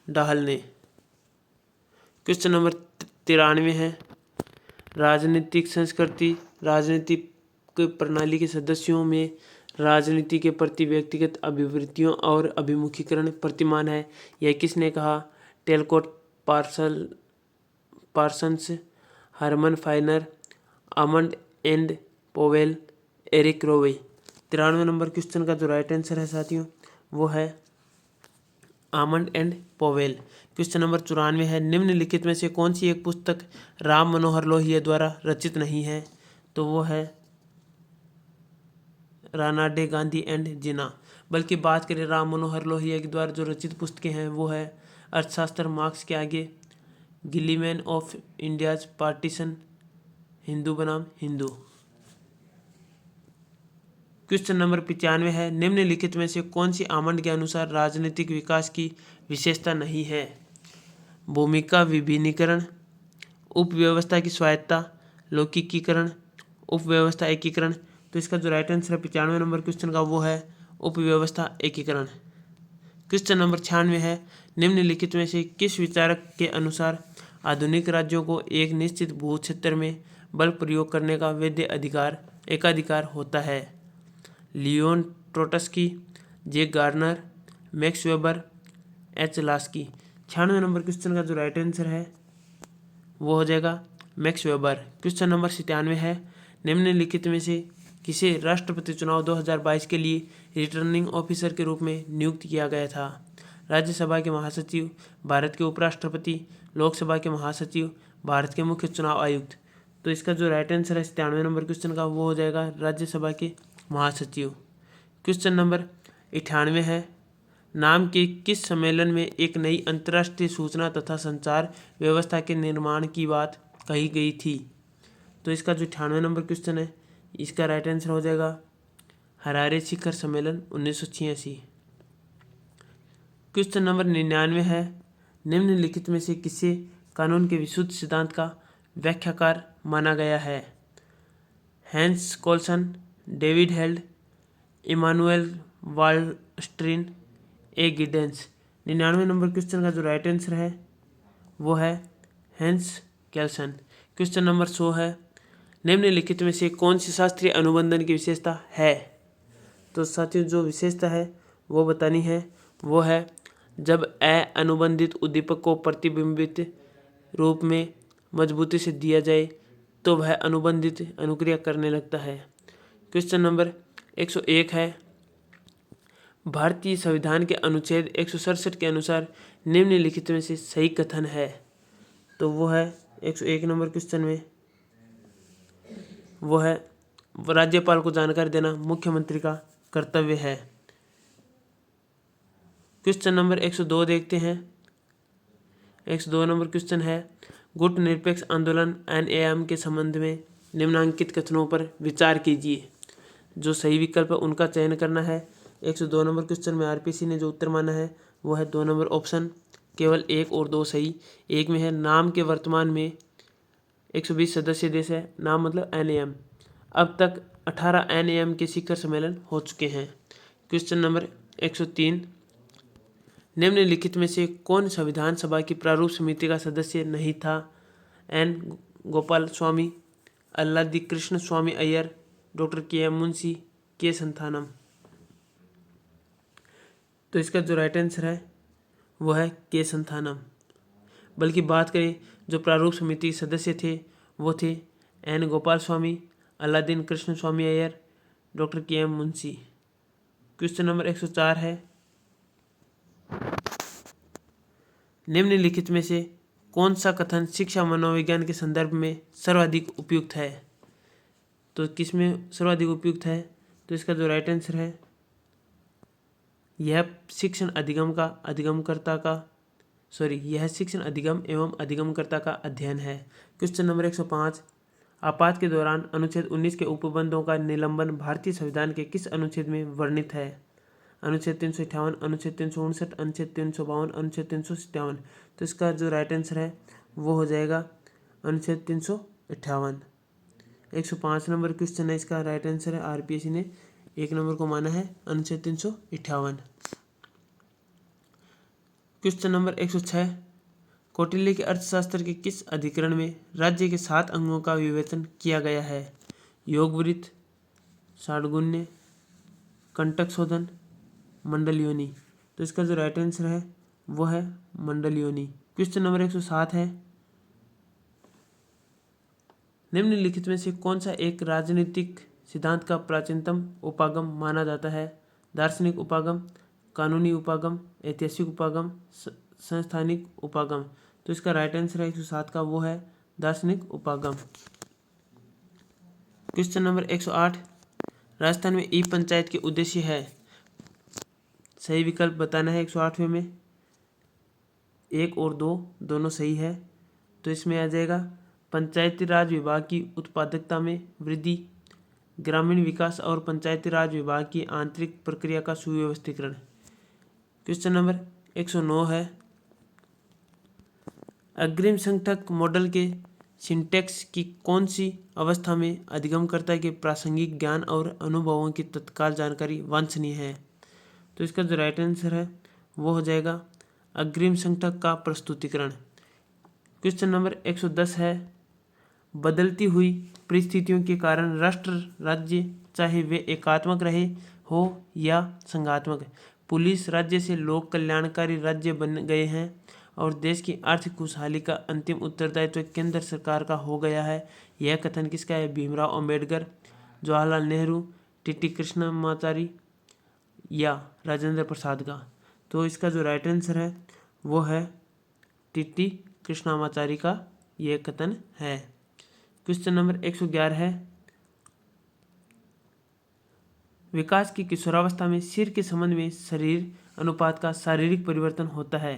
डाहल ने। क्वेश्चन नंबर 93 है, राजनीतिक संस्कृति राजनीतिक प्रणाली के सदस्यों में राजनीति के प्रति व्यक्तिगत अभिवृत्तियों और अभिमुखीकरण प्रतिमान है। यह किसने कहा? Talcott Parsons, Herman Finer, Almond and Powell, Eric Rowe. 93 number question का जो राइट आंसर है साथियों वो है almond and Powell. Question number 94 है, निम्नलिखित में से कौन सी एक पुस्तक राम मनोहर लोहिया द्वारा रचित नहीं है? तो वो है रानाडे, गांधी एंड जिन्ना। बल्कि बात करें राम मनोहर लोहिया के द्वारा जो रचित पुस्तकें हैं वो है अर्थशास्त्र मार्क्स के आगे, गिलीमैन ऑफ इंडियाज पार्टीशन, हिंदू बनाम हिंदू। क्वेश्चन नंबर 95 है, निम्नलिखित में से कौन सी आमंड के अनुसार राजनीतिक विकास की विशेषता नहीं है? भूमिका विभिन्नीकरण, उपव्यवस्था की स्वायत्ता, लौकिकीकरण, उपव्यवस्था एकीकरण। तो इसका जो राइट आंसर है 95 नंबर क्वेश्चन का वो है उपव्यवस्था एकीकरण। क्वेश्चन नंबर 96 है, निम्नलिखित में से किस विचारक के अनुसार आधुनिक राज्यों को एक निश्चित भू क्षेत्र में बल प्रयोग करने का वैध एकाधिकार होता है? Leon Trotsky, J Garner, Max Weber, H Laski. 96 number question का जो राइट आंसर है वो हो जाएगा मैक्स वेबर। क्वेश्चन नंबर 97 है, निम्नलिखित में से किसे राष्ट्रपति चुनाव 2022 के लिए रिटर्निंग ऑफिसर के रूप में नियुक्त किया गया था? राज्यसभा के महासचिव, भारत के उपराष्ट्रपति, लोकसभा के महासचिव, भारत के मुख्य चुनाव आयुक्त। तो इसका जो राइट आंसर है 97 नंबर क्वेश्चन का वो हो जाएगा राज्यसभा के महासचिव। क्वेश्चन नंबर 98 है, नाम के किस सम्मेलन में एक नई अंतर्राष्ट्रीय सूचना तथा संचार व्यवस्था के निर्माण की बात कही गई थी? तो इसका जो 98 नंबर क्वेश्चन है इसका राइट आंसर हो जाएगा हरारे शिखर सम्मेलन 1986। क्वेश्चन नंबर 99 है, निम्नलिखित में से किसे कानून के विशुद्ध सिद्धांत का व्याख्याकार माना गया है? हैंस कोल्सन, डेविड हेल्ड, इमानुएल वालस्ट्रीन, ए गिडेंस। 99 नंबर क्वेश्चन का जो राइट आंसर है वो है हैंस केल्सन। क्वेश्चन नंबर 100 है, निम्नलिखित में से कौन सी शास्त्रीय अनुबंधन की विशेषता है? तो साथियों जो विशेषता है वो बतानी है, वो है जब अनुबंधित उद्दीपक को प्रतिबिंबित रूप में मजबूती से दिया जाए तो वह अनुबंधित अनुक्रिया करने लगता है। क्वेश्चन नंबर 101 है, भारतीय संविधान के अनुच्छेद 167 के अनुसार निम्नलिखित में से सही कथन है? तो वो है 101 नंबर क्वेश्चन में वो है राज्यपाल को जानकारी देना मुख्यमंत्री का कर्तव्य है। क्वेश्चन नंबर 102 देखते हैं। 102 नंबर क्वेश्चन है, गुट निरपेक्ष आंदोलन NAM के संबंध में निम्नांकित कथनों पर विचार कीजिए। जो सही विकल्प है उनका चयन करना है। 102 नंबर क्वेश्चन में RPC ने जो उत्तर माना है वो है 2 नंबर ऑप्शन, केवल 1 और 2 सही। एक में है नाम के वर्तमान में 120 सदस्य देश है, नाम मतलब NAM। अब तक 18 NAM के शिखर सम्मेलन हो चुके हैं। क्वेश्चन नंबर 103, निम्नलिखित में से कौन संविधान सभा की प्रारूप समिति का सदस्य नहीं था? N गोपाल स्वामी, अल्लादी कृष्ण स्वामी अय्यर, डॉक्टर KM मुंशी, के संथानम। तो इसका जो राइट आंसर है वो है के संथानम। बल्कि बात करें जो प्रारूप समिति के सदस्य थे वो थे N Gopalaswami, Alladi Krishnaswami Ayyar, doctor KM Munshi. Question number 104 है, निम्नलिखित में से कौन सा कथन शिक्षा मनोविज्ञान के संदर्भ में सर्वाधिक उपयुक्त है? तो किसमें सर्वाधिक उपयुक्त है? तो इसका जो राइट आंसर है, यह शिक्षण अधिगम एवं अधिगमकर्ता का अध्ययन है। क्वेश्चन नंबर 105, आपात के दौरान अनुच्छेद 19 के उपबंधों का निलंबन भारतीय संविधान के किस अनुच्छेद में वर्णित है? अनुच्छेद 358, अनुच्छेद 359, अनुच्छेद 352, अनुच्छेद 357। तो इसका जो राइट आंसर है वो हो जाएगा अनुच्छेद 358। 105 नंबर क्वेश्चन है, इसका राइट आंसर है, आरपीएससी ने 1 नंबर को माना है अनुच्छेद 358। क्वेश्चन नंबर 106, कौटिल्य के अर्थशास्त्र के किस अधिकरण में राज्य के 7 अंगों का विवेचन किया गया है? योगवृत्त, षाड्गुण्य, कंटक शोधन, मंडल योनि। तो इसका जो राइट आंसर है वो है मंडल योनि। क्वेश्चन नंबर 107 है, निम्नलिखित में से कौन सा एक राजनीतिक सिद्धांत का प्राचीनतम उपागम माना जाता है? दार्शनिक उपागम, कानूनी उपागम, ऐतिहासिक उपागम, संस्थानिक उपागम। तो इसका राइट आंसर है 107 का, वो है दार्शनिक उपागम। क्वेश्चन नंबर 108, राजस्थान में ई पंचायत के उद्देश्य है? सही विकल्प बताना है 108वें में, 1 और 2 दोनों सही है। तो इसमें आ जाएगा पंचायती राज विभाग की उत्पादकता में वृद्धि, ग्रामीण विकास और पंचायती राज विभाग की आंतरिक प्रक्रिया का सुव्यवस्थीकरण। क्वेश्चन नंबर 109 है, अग्रिम संघटक मॉडल के सिंटैक्स की कौन सी अवस्था में अधिगमकर्ता के प्रासंगिक ज्ञान और अनुभवों की तत्काल जानकारी वांछनीय है? तो इसका जो राइट आंसर है वो हो जाएगा अग्रिम संघटक का प्रस्तुतिकरण। क्वेश्चन नंबर 110 है, बदलती हुई परिस्थितियों के कारण राष्ट्र राज्य चाहे वे एकात्मक रहे हो या संघात्मक, पुलिस राज्य से लोक कल्याणकारी राज्य बन गए हैं और देश की आर्थिक खुशहाली का अंतिम उत्तरदायित्व केंद्र सरकार का हो गया है। यह कथन किसका है? भीमराव अंबेडकर, जवाहरलाल नेहरू, टीटी कृष्णमाचारी या राजेंद्र प्रसाद का। तो इसका जो राइट आंसर है वो है टीटी कृष्णमाचारी का यह कथन है। क्वेश्चन नंबर 111 है, विकास की किशोरावस्था में सिर के संबंध में शरीर अनुपात का शारीरिक परिवर्तन होता है।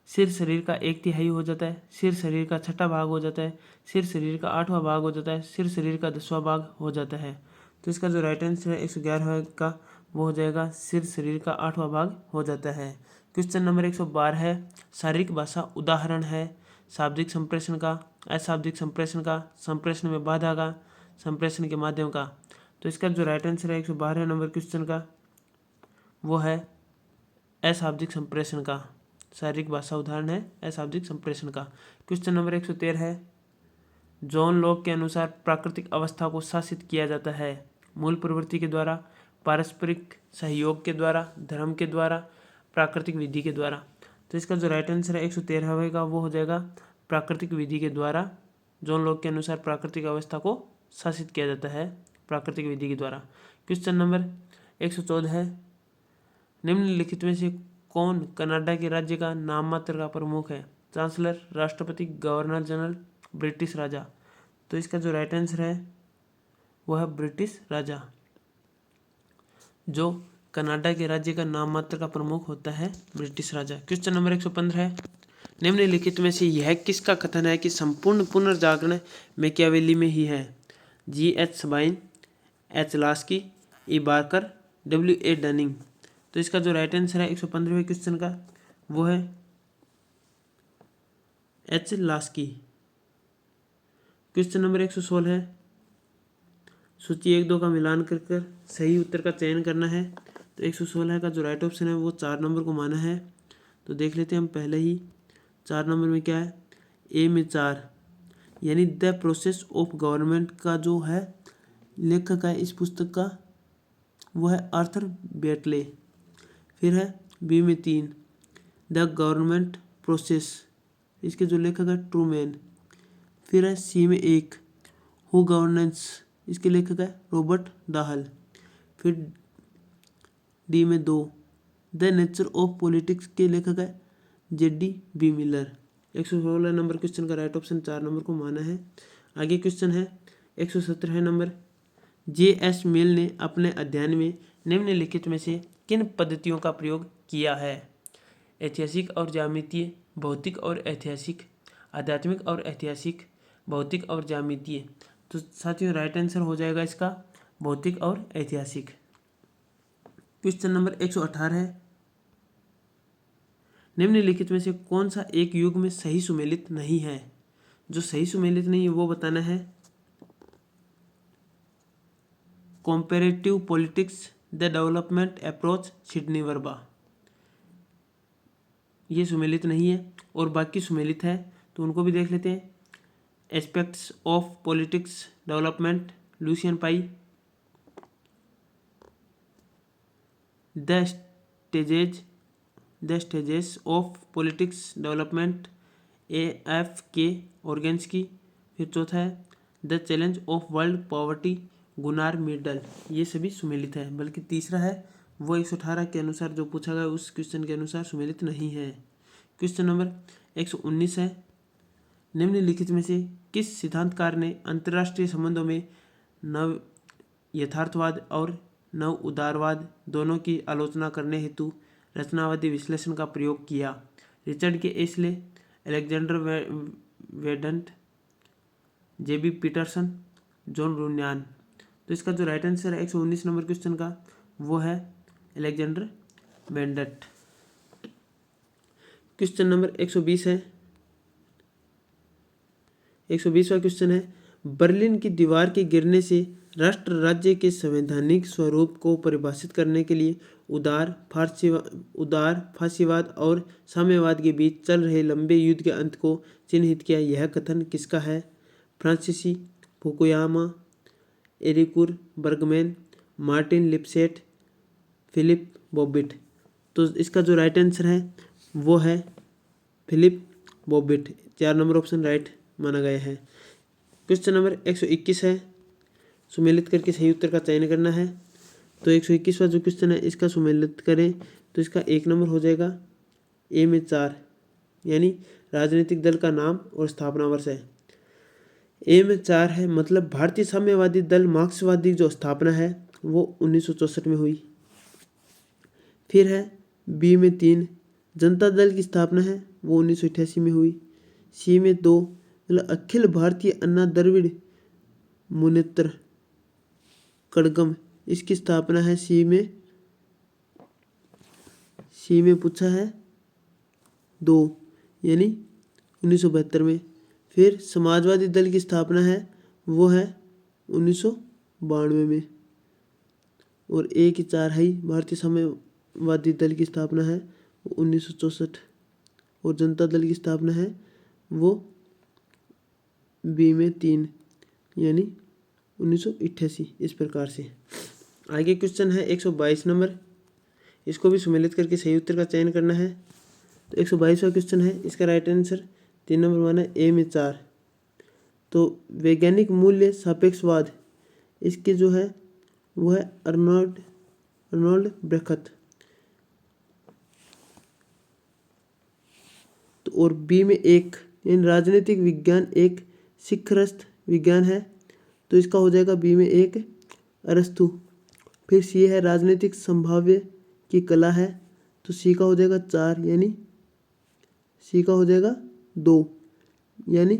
सिर शरीर का 1/3 हो जाता है, सिर शरीर का 6वां भाग हो जाता है, सिर शरीर का 8वां भाग हो जाता है, सिर शरीर का 10वां भाग हो जाता है। तो इसका जो राइट आंसर है 111 का वो हो जाएगा सिर शरीर का 8वां भाग हो जाता है। क्वेश्चन नंबर 112 है, शारीरिक भाषा उदाहरण है शाब्दिक संप्रेषण का, अशाब्दिक संप्रेषण का, संप्रेषण में बाधा का, संप्रेषण के माध्यम का। तो इसका जो राइट आंसर है 112 नंबर क्वेश्चन का वो है अशाब्दिक संप्रेषण का। शारीरिक भाषा उदाहरण है अशाब्दिक संप्रेषण का। क्वेश्चन नंबर 113 है, जॉन लॉक के अनुसार प्राकृतिक अवस्था को शासित किया जाता है? मूल प्रवृत्ति के द्वारा, पारस्परिक सहयोग के द्वारा, धर्म के द्वारा, प्राकृतिक विधि के द्वारा। तो इसका जो राइट आंसर है 113 का वो हो जाएगा प्राकृतिक विधि के द्वारा। जॉन लॉक के अनुसार प्राकृतिक अवस्था को शासित किया जाता है प्राकृतिक विधि के द्वारा। क्वेश्चन नंबर 114 है, निम्नलिखित में से कौन कनाडा के राज्य का नाम मात्र का प्रमुख है? चांसलर, राष्ट्रपति, गवर्नर जनरल, ब्रिटिश राजा। तो इसका जो राइट आंसर है वह है ब्रिटिश राजा। जो कनाडा के राज्य का नाम मात्र का प्रमुख होता है ब्रिटिश राजा। क्वेश्चन नंबर 115 है, निम्नलिखित में से यह किसका कथन है कि संपूर्ण पुनर्जागरण मैकियावेली में ही है? G.H. Sabine, H. Laski, E. Barker, W.A. Dunning. तो इसका जो राइट आंसर है 115वें क्वेश्चन का वो है H. लास्की। क्वेश्चन नंबर 116 है, सूची 1-2 का मिलान कर सही उत्तर का चयन करना है। तो 116 का जो राइट ऑप्शन है वो 4 नंबर को माना है। तो देख लेते हैं हम पहले ही 4 नंबर में क्या है, ए में 4 यानी द प्रोसेस ऑफ गवर्नमेंट का जो है लेखक है इस पुस्तक का वो है आर्थर बेटले। फिर है बी में 3 द गवर्नमेंट प्रोसेस, इसके जो लेखक है ट्रूमैन। फिर है सी में 1 हु गवर्नेंस, इसके लेखक है रॉबर्ट दाहल। फिर डी में 2 द नेचर ऑफ पॉलिटिक्स के लेखक है JD मिलर। 116 नंबर क्वेश्चन का राइट ऑप्शन 4 नंबर को माना है। आगे क्वेश्चन है 117 नंबर, JS मिल ने अपने अध्ययन में निम्नलिखित में से किन पद्धतियों का प्रयोग किया है? ऐतिहासिक और ज्यामितीय, भौतिक और ऐतिहासिक, आध्यात्मिक और ऐतिहासिक, भौतिक और ज्यामितीय। तो साथियों राइट आंसर हो जाएगा इसका भौतिक और ऐतिहासिक। क्वेश्चन नंबर 118 है, निम्नलिखित में से कौन सा एक युग में सही सुमेलित नहीं है? जो सही सुमेलित नहीं है वो बताना है। Comparative politics, the development approach, Sydney Verba, ये सुमेलित नहीं है और बाकी सुमेलित है, तो उनको भी देख लेते हैं। Aspects of politics development, Lucian pi. The stages of politics development, AFK Organski. फिर चौथा है the challenge of world poverty, Gunnar middle. ये सभी सुमेलित है, बल्कि तीसरा है वो 118 के अनुसार जो पूछा गया उस क्वेश्चन के अनुसार सुमेलित नहीं है। क्वेश्चन नंबर 119 है, निम्नलिखित में से किस सिद्धांतकार ने अंतर्राष्ट्रीय संबंधों में नव यथार्थवाद और नव उदारवाद दोनों की आलोचना करने हेतु रचनावादी विश्लेषण का प्रयोग किया? Richard K Ashley, Alexander Wendt, JB Peterson, John Runyan. तो इसका जो राइट आंसर है 119 नंबर क्वेश्चन का वो है अलेक्जेंडर वेडंट। क्वेश्चन नंबर 120 है, 120वां क्वेश्चन है, बर्लिन की दीवार के गिरने से राष्ट्र राज्य के संवैधानिक स्वरूप को परिभाषित करने के लिए उदार फासीवाद और साम्यवाद के बीच चल रहे लंबे युद्ध के अंत को चिन्हित किया। यह कथन किसका है? फ्रांसीसी, फुकुयामा, एरिकुर Bergman, Martin Lipset, Philip Bobbitt. तो इसका जो राइट आंसर है वो है Philip Bobbitt. 4 number option right माना गया है। क्वेश्चन नंबर 121 है, सुमेलित करके सही उत्तर का चयन करना है। तो 121वां जो क्वेश्चन है इसका सुमेलित करें तो इसका 1 नंबर हो जाएगा। A में 4 यानी राजनीतिक दल का नाम और स्थापना वर्ष है। A में 4 है मतलब भारतीय साम्यवादी दल मार्क्सवादी जो स्थापना है वो 1964 में हुई। फिर है B में 3 जनता दल की स्थापना है वो 1988 में हुई। C में 2 मतलब अखिल भारतीय अन्ना द्रविड़ मुनेत्र कड़गम, इसकी स्थापना है C में पूछा है 2 यानी 1972 में। फिर समाजवादी दल की स्थापना है वो है 1992 में और A की 4 है भारतीय साम्यवादी दल की स्थापना है वो 1964 और जनता दल की स्थापना है वो B में 3 यानी 1988। इस प्रकार से आगे क्वेश्चन है 122 नंबर, इसको भी सुमेलित करके सही उत्तर का चयन करना है। तो 122वां क्वेश्चन है, इसका राइट आंसर 3 नंबर माना A में 4। तो वैज्ञानिक मूल्य सापेक्षवाद इसके जो है वो है अर्नोल्ड ब्रैखत। तो और B में 1 यानी राजनीतिक विज्ञान एक शिखरस्थ विज्ञान है तो इसका हो जाएगा B में 1 अरस्तु। फिर C है राजनीतिक संभाव्य की कला है तो C का हो जाएगा 4 यानी C का हो जाएगा 2 यानी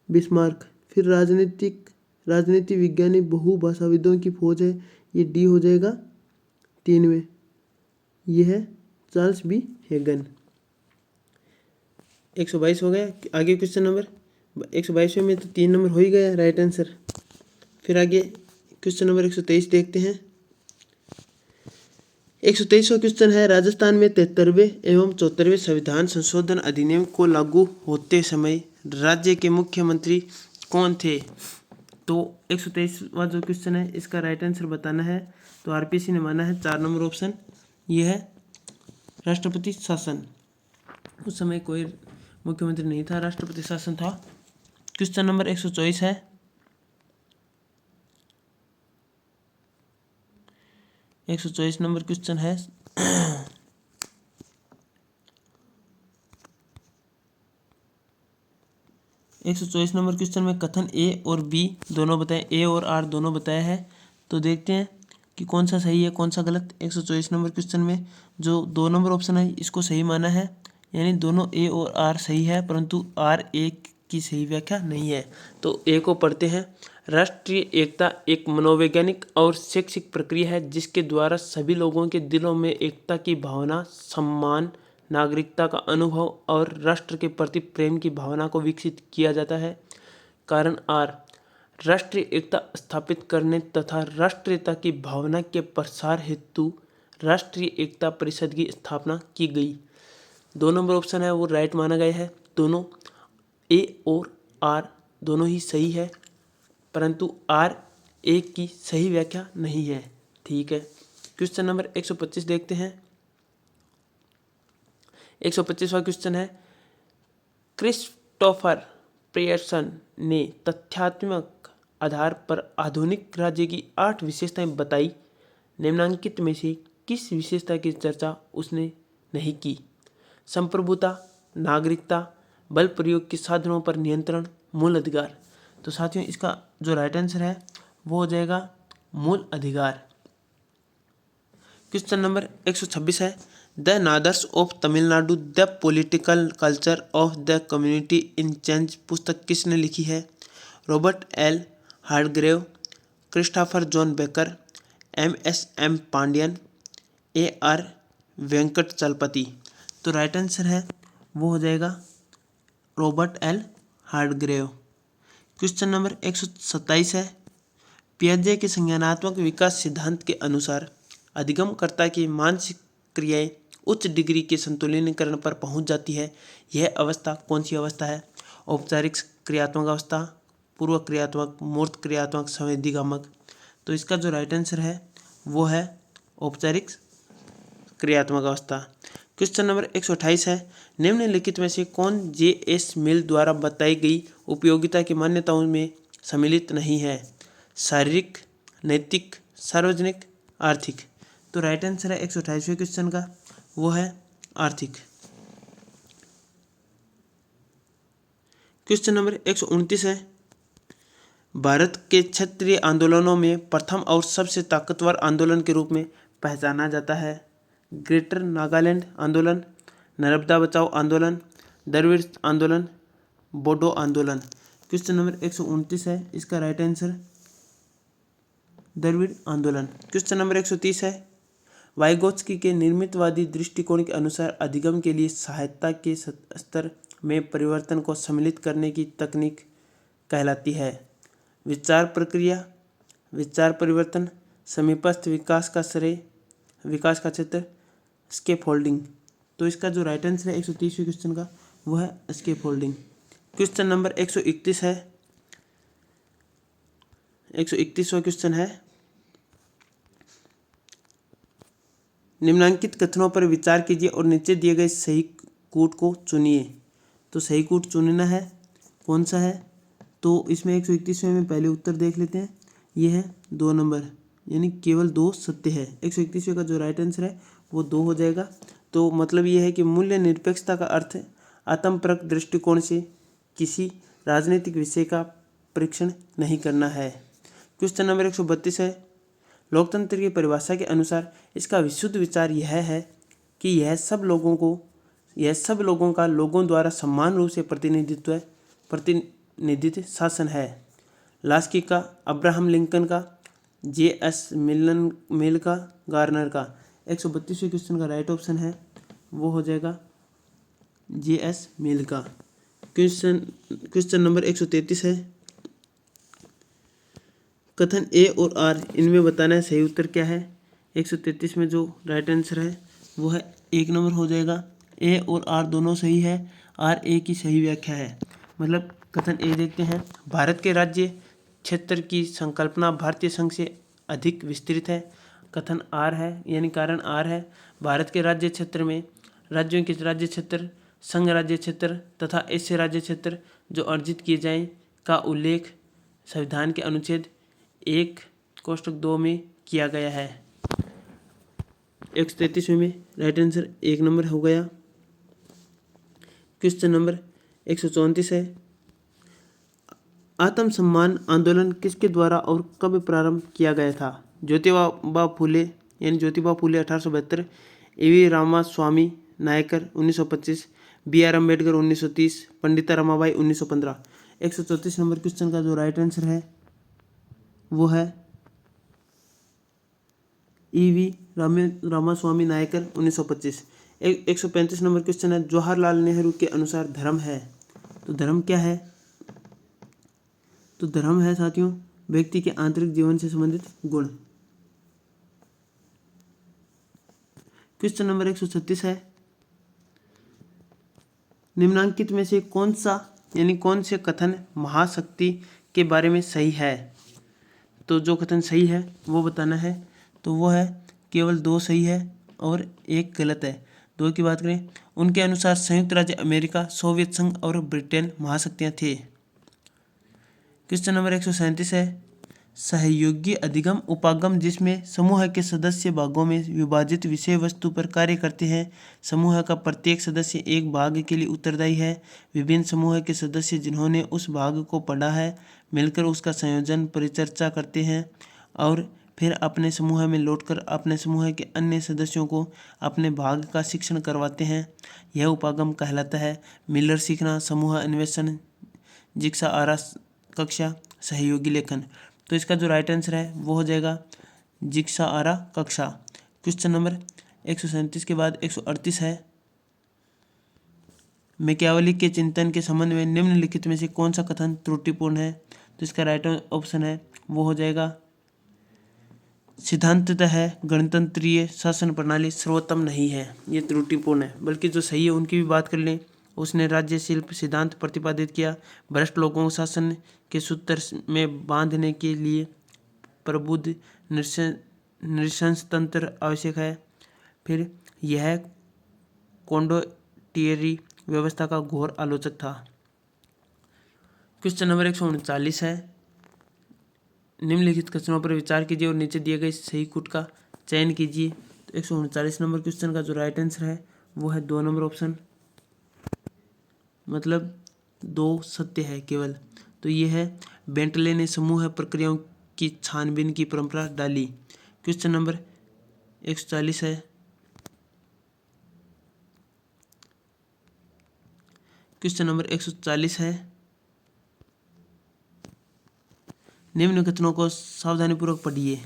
बिस्मार्क। फिर राजनीति विज्ञानी बहुभाषाविदों की फौज है ये D हो जाएगा 3 में, ये है चार्ल्स B हेगन। 122 हो गया। आगे क्वेश्चन नंबर 122 में तो 3 नंबर हो ही गया राइट आंसर। फिर आगे क्वेश्चन नंबर 123 देखते हैं। 123वां क्वेश्चन है, राजस्थान में 73वें एवं 74वें संविधान संशोधन अधिनियम को लागू होते समय राज्य के मुख्यमंत्री कौन थे? तो 123वां जो क्वेश्चन है इसका राइट आंसर बताना है। तो RPC ने माना है 4 नंबर ऑप्शन, ये है राष्ट्रपति शासन। उस समय कोई मुख्यमंत्री नहीं था, राष्ट्रपति शासन था। क्वेश्चन नंबर 124 है, 124 नंबर क्वेश्चन है, 124 नंबर क्वेश्चन में कथन ए और बी दोनों बताए, ए और आर दोनों बताया है। तो देखते हैं कि कौन सा सही है कौन सा गलत। 124 नंबर क्वेश्चन में जो 2 नंबर ऑप्शन है इसको सही माना है, यानी दोनों ए और आर सही है, परंतु आर ए की सही व्याख्या नहीं है। तो ए को पढ़ते हैं। राष्ट्रीय एकता एक मनोवैज्ञानिक और शैक्षिक प्रक्रिया है जिसके द्वारा सभी लोगों के दिलों में एकता की भावना, सम्मान, नागरिकता का अनुभव और राष्ट्र के प्रति प्रेम की भावना को विकसित किया जाता है। कारण आर, राष्ट्रीय एकता स्थापित करने तथा राष्ट्रीयता की भावना के प्रसार हेतु राष्ट्रीय एकता परिषद की स्थापना की गई। 2 नंबर ऑप्शन है वो राइट माना गया है। दोनों ए और आर दोनों ही सही है, परंतु आर ए की सही व्याख्या नहीं है। ठीक है, क्वेश्चन नंबर 125 देखते हैं। 125वां क्वेश्चन है, क्रिस्टोफर पियर्सन ने तथ्यात्मक आधार पर आधुनिक राज्य की 8 विशेषताएं बताई। निम्नलिखित में से किस विशेषता की चर्चा उसने नहीं की? संप्रभुता, नागरिकता, बल प्रयोग के साधनों पर नियंत्रण, मूल अधिकार। तो साथियों इसका जो राइट आंसर है वो हो जाएगा मूल अधिकार। क्वेश्चन नंबर 126 है, the Nadars of Tamil Nadu the political culture of the community in change पुस्तक किसने लिखी है? Robert L Hardgrave, Christopher John Baker, M Pandian, A R Venkatachalapathy. तो राइट आंसर है वो हो जाएगा Robert L Hardgrave. Question number 127 है, पियाजे के संज्ञानात्मक विकास सिद्धांत के अनुसार अधिगमकर्ता की मानसिक क्रियाएं उच्च डिग्री के संतुलिनीकरण पर पहुंच जाती है। यह अवस्था कौन सी अवस्था है? औपचारिक क्रियात्मक अवस्था, पूर्व क्रियात्मक, मूर्त क्रियात्मक, संवेदीगामक। तो इसका जो राइट आंसर है वो है औपचारिक क्रियात्मक अवस्था। क्वेश्चन नंबर 128 है, निम्नलिखित में से कौन जे.एस. मिल द्वारा बताई गई उपयोगिता की मान्यताओं में सम्मिलित नहीं है? शारीरिक, नैतिक, सार्वजनिक, आर्थिक। तो राइट आंसर है 128वें क्वेश्चन का वो है आर्थिक। क्वेश्चन नंबर 129 है, भारत के क्षेत्रीय आंदोलनों में प्रथम और सबसे ताकतवर आंदोलन के रूप में पहचाना जाता है? ग्रेटर नागालैंड आंदोलन, नर्मदा बचाओ आंदोलन, द्रविड़ आंदोलन, बोडो आंदोलन। क्वेश्चन नंबर 129 है, इसका राइट आंसर द्रविड़ आंदोलन। क्वेश्चन नंबर 130 है, वाइगोत्स्की के निर्मितवादी दृष्टिकोण के अनुसार अधिगम के लिए सहायता के स्तर में परिवर्तन को सम्मिलित करने की तकनीक कहलाती है? विचार प्रक्रिया, विचार परिवर्तन, समीपस्थ विकास का श्रेय, विकास का क्षेत्र, स्केफोल्डिंग। तो इसका जो राइट आंसर है 130वें क्वेश्चन का वो है स्केफोल्डिंग। क्वेश्चन नंबर 131 है, 131वां क्वेश्चन है, निम्नलिखित कथनों पर विचार कीजिए और नीचे दिए गए सही कूट को चुनिए। तो सही कूट चुनना है कौन सा है? तो इसमें 131वें में पहले उत्तर देख लेते हैं। ये है 2 नंबर, यानी केवल 2 सत्य है। 131वें का जो राइट आंसर है वो 2 हो जाएगा। तो मतलब ये है कि मूल्य निरपेक्षता का अर्थ आत्मपरक दृष्टिकोण से किसी राजनीतिक विषय का परीक्षण नहीं करना है। क्वेश्चन नंबर 132 है, लोकतंत्र की परिभाषा के अनुसार इसका विशुद्ध विचार यह है कि यह सब लोगों का लोगों द्वारा समान रूप से प्रतिनिधित्व शासन है। लास्की का, अब्राहम लिंकन का, जे.एस. मिल का, गार्नर का। 132वें क्वेश्चन का राइट ऑप्शन है वो हो जाएगा जे.एस. मिल का। क्वेश्चन नंबर 133 है, कथन ए और आर इनमें बताना है सही उत्तर क्या है? 133 में जो राइट आंसर है वो है 1 नंबर हो जाएगा। ए और आर दोनों सही है, आर ए की सही व्याख्या है। मतलब कथन ए देखते हैं, भारत के राज्य क्षेत्र की संकल्पना भारतीय संघ से अधिक विस्तृत है। कथन आर है, यानी कारण आर है, भारत के राज्य क्षेत्र में राज्यों के राज्य क्षेत्र, संघ राज्य क्षेत्र तथा ऐसे राज्य क्षेत्र जो अर्जित किए जाएं का उल्लेख संविधान के अनुच्छेद 1(2) में किया गया है। 133वें में राइट आंसर 1 नंबर हो गया। क्वेश्चन नंबर 134 है, आत्मसम्मान आंदोलन किसके द्वारा और कब प्रारंभ किया गया था? ज्योतिबा फूले यानी Jyotiba Phule 1872, A.V. Ramaswamy Naikar 1925, B.R. Ambedkar 1930, Pandita Ramabai 1915। 134 number question का जो राइट आंसर है वो है E.V. Ramaswamy Naikar 1925। 135 number question है, जवाहरलाल नेहरू के अनुसार धर्म है, तो धर्म क्या है? तो धर्म है साथियों व्यक्ति के आंतरिक जीवन से संबंधित गुण। क्वेश्चन नंबर 136 है, निम्नांकित में से कौन सा यानी कौन से कथन महाशक्ति के बारे में सही है? तो जो कथन सही है वो बताना है, तो वो है केवल 2 सही है और 1 गलत है। 2 की बात करें, उनके अनुसार संयुक्त राज्य अमेरिका, सोवियत संघ और ब्रिटेन महाशक्तियां थे। क्वेश्चन नंबर 137 है, सहयोगी अधिगम उपागम जिसमें समूह के सदस्य भागों में विभाजित विषय वस्तु पर कार्य करते हैं। समूह का प्रत्येक सदस्य एक भाग के लिए उत्तरदायी है। विभिन्न समूह के सदस्य जिन्होंने उस भाग को पढ़ा है मिलकर उसका संयोजन परिचर्चा करते हैं और फिर अपने समूह में लौटकर अपने समूह के अन्य सदस्यों को अपने भाग का शिक्षण करवाते हैं। यह उपागम कहलाता है। मिलर सीखना, समूह अन्वेषण, जिक्सा आरा कक्षा, सहयोगी लेखन। तो इसका जो राइट आंसर है वो हो जाएगा जिक्सा आरा कक्षा। क्वेश्चन नंबर 137 के बाद 138 है, मैकियावेली के चिंतन के संबंध में निम्नलिखित में से कौन सा कथन त्रुटिपूर्ण है? तो इसका राइट ऑप्शन है वो हो जाएगा सिद्धांततः है गणतंत्रीय शासन प्रणाली सर्वोत्तम नहीं है, ये त्रुटिपूर्ण है। बल्कि जो सही है उनकी भी बात कर लें, उसने राज्य शिल्प सिद्धांत प्रतिपादित किया। भ्रष्ट लोगों को शासन के सूत्र में बांधने के लिए प्रबुद्ध नृशंसतंत्र आवश्यक है। फिर यह कॉन्डोटियरी व्यवस्था का घोर आलोचक था। क्वेश्चन नंबर 139 है, निम्नलिखित कथनों पर विचार कीजिए और नीचे दिए गए सही कूट का चयन कीजिए। तो 139 नंबर क्वेश्चन का जो राइट आंसर है वो है 2 नंबर ऑप्शन, मतलब 2 सत्य है केवल। तो ये है बेंटले ने समूह प्रक्रियाओं की छानबीन की परंपरा डाली। क्वेश्चन नंबर 140 है, क्वेश्चन नंबर 140 है, निम्न कथनों को सावधानीपूर्वक पढ़िए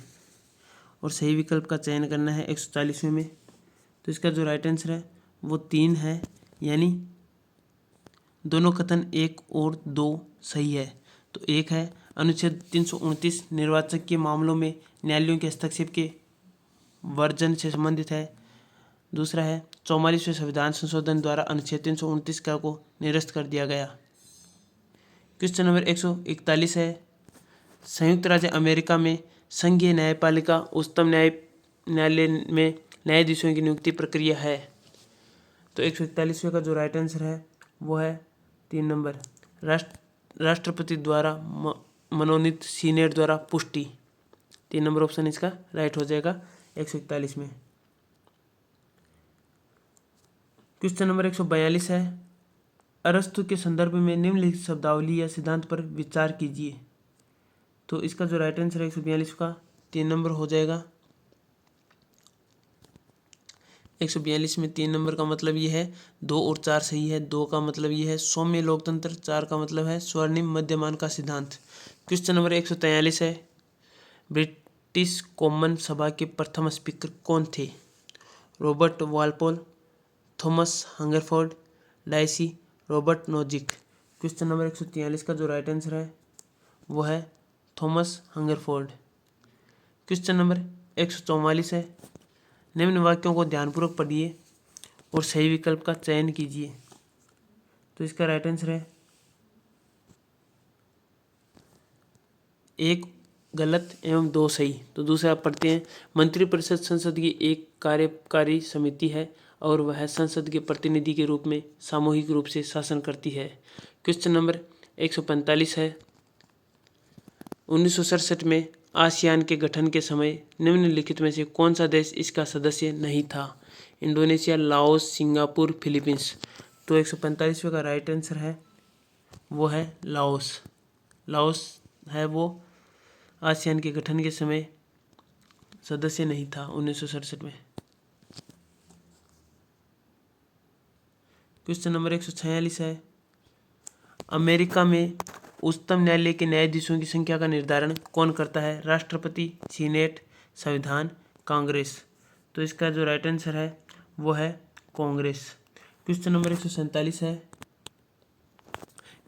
और सही विकल्प का चयन करना है 140वें में। तो इसका जो राइट आंसर है वो 3 है, यानी दोनों कथन 1 और 2 सही है। तो एक है अनुच्छेद 329 निर्वाचक के मामलों में न्यायालयों के हस्तक्षेप के वर्जन से संबंधित है। दूसरा है 44वें संविधान संशोधन द्वारा अनुच्छेद 329 का को निरस्त कर दिया गया। क्वेश्चन नंबर 141 है, संयुक्त राज्य अमेरिका में संघीय न्यायपालिका उच्चतम न्यायालय में न्यायाधीशों की नियुक्ति प्रक्रिया है। तो 141वें का जो राइट आंसर है वो है 3 नंबर, राष्ट्रपति द्वारा मनोनीत सीनेट द्वारा पुष्टि। 3 नंबर ऑप्शन इसका राइट हो जाएगा 141 में। क्वेश्चन नंबर 142 है, अरस्तु के संदर्भ में निम्नलिखित शब्दावली या सिद्धांत पर विचार कीजिए। तो इसका जो राइट आंसर है 142 का 3 नंबर हो जाएगा। 142 में 3 नंबर का मतलब ये है 2 और 4 सही है। 2 का मतलब ये है सौम्य लोकतंत्र, 4 का मतलब है स्वर्णिम मध्यमान का सिद्धांत। क्वेश्चन नंबर 143 है, ब्रिटिश कॉमन सभा के प्रथम स्पीकर कौन थे? Robert Walpole, Thomas Hungerford, dicey, Robert Nozick. Question number 143 का जो राइट आंसर है वो है थॉमस हंगरफोर्ड। क्वेश्चन नंबर 144 है, निम्न वाक्यों को ध्यानपूर्वक पढ़िए और सही विकल्प का चयन कीजिए। तो इसका राइट आंसर है 1 गलत एवं 2 सही। तो दूसरा आप पढ़ते हैं, मंत्रिपरिषद संसद की एक कार्यकारी समिति है और वह संसद के प्रतिनिधि के रूप में सामूहिक रूप से शासन करती है। क्वेश्चन नंबर 145 है, 1967 में आसियान के गठन के समय निम्नलिखित में से कौन सा देश इसका सदस्य नहीं था? Indonesia, Laos, Singapore, Philippines. तो 145वें का राइट आंसर है वो है लाओस। लाओस है वो आसियान के गठन के समय सदस्य नहीं था 1967 में। क्वेश्चन नंबर 146 है, अमेरिका में उच्चतम न्यायालय के न्यायाधीशों की संख्या का निर्धारण कौन करता है? राष्ट्रपति, सीनेट, संविधान, कांग्रेस। तो इसका जो राइट आंसर है वो है कांग्रेस। क्वेश्चन नंबर 147 है,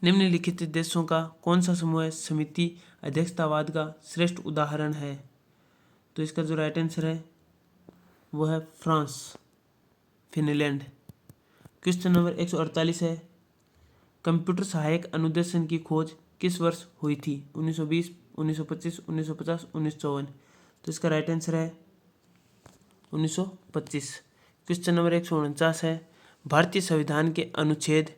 निम्नलिखित देशों का कौन सा समूह समिति अध्यक्षतावाद का श्रेष्ठ उदाहरण है? तो इसका जो राइट आंसर है वो है फ्रांस, फिनलैंड। क्वेश्चन नंबर 148 है, कंप्यूटर सहायक अनुदेशन की खोज किस वर्ष हुई थी? 1920, 1925, 1950, 1954। तो इसका राइट आंसर है 1925। क्वेश्चन नंबर 149 है, भारतीय संविधान के अनुच्छेद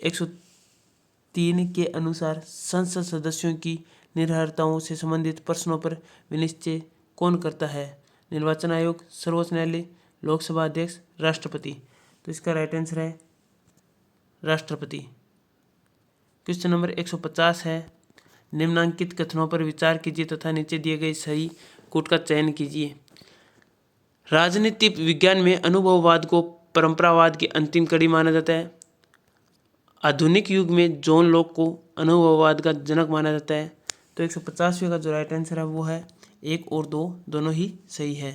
103 के अनुसार संसद सदस्यों की निर्भरताओं से संबंधित प्रश्नों पर विनिश्चय कौन करता है? निर्वाचन आयोग, सर्वोच्च न्यायालय, लोकसभा अध्यक्ष, राष्ट्रपति। तो इसका राइट आंसर है राष्ट्रपति। क्वेश्चन नंबर 150 है, निम्नांकित कथनों पर विचार कीजिए तथा नीचे दिए गए सही कोट का चयन कीजिए। राजनीतिक विज्ञान में अनुभववाद को परंपरावाद की अंतिम कड़ी माना जाता है। आधुनिक युग में जॉन लॉक को अनुभववाद का जनक माना जाता है। तो 150वें का जो राइट आंसर है वो है 1 और 2 दोनों ही सही है।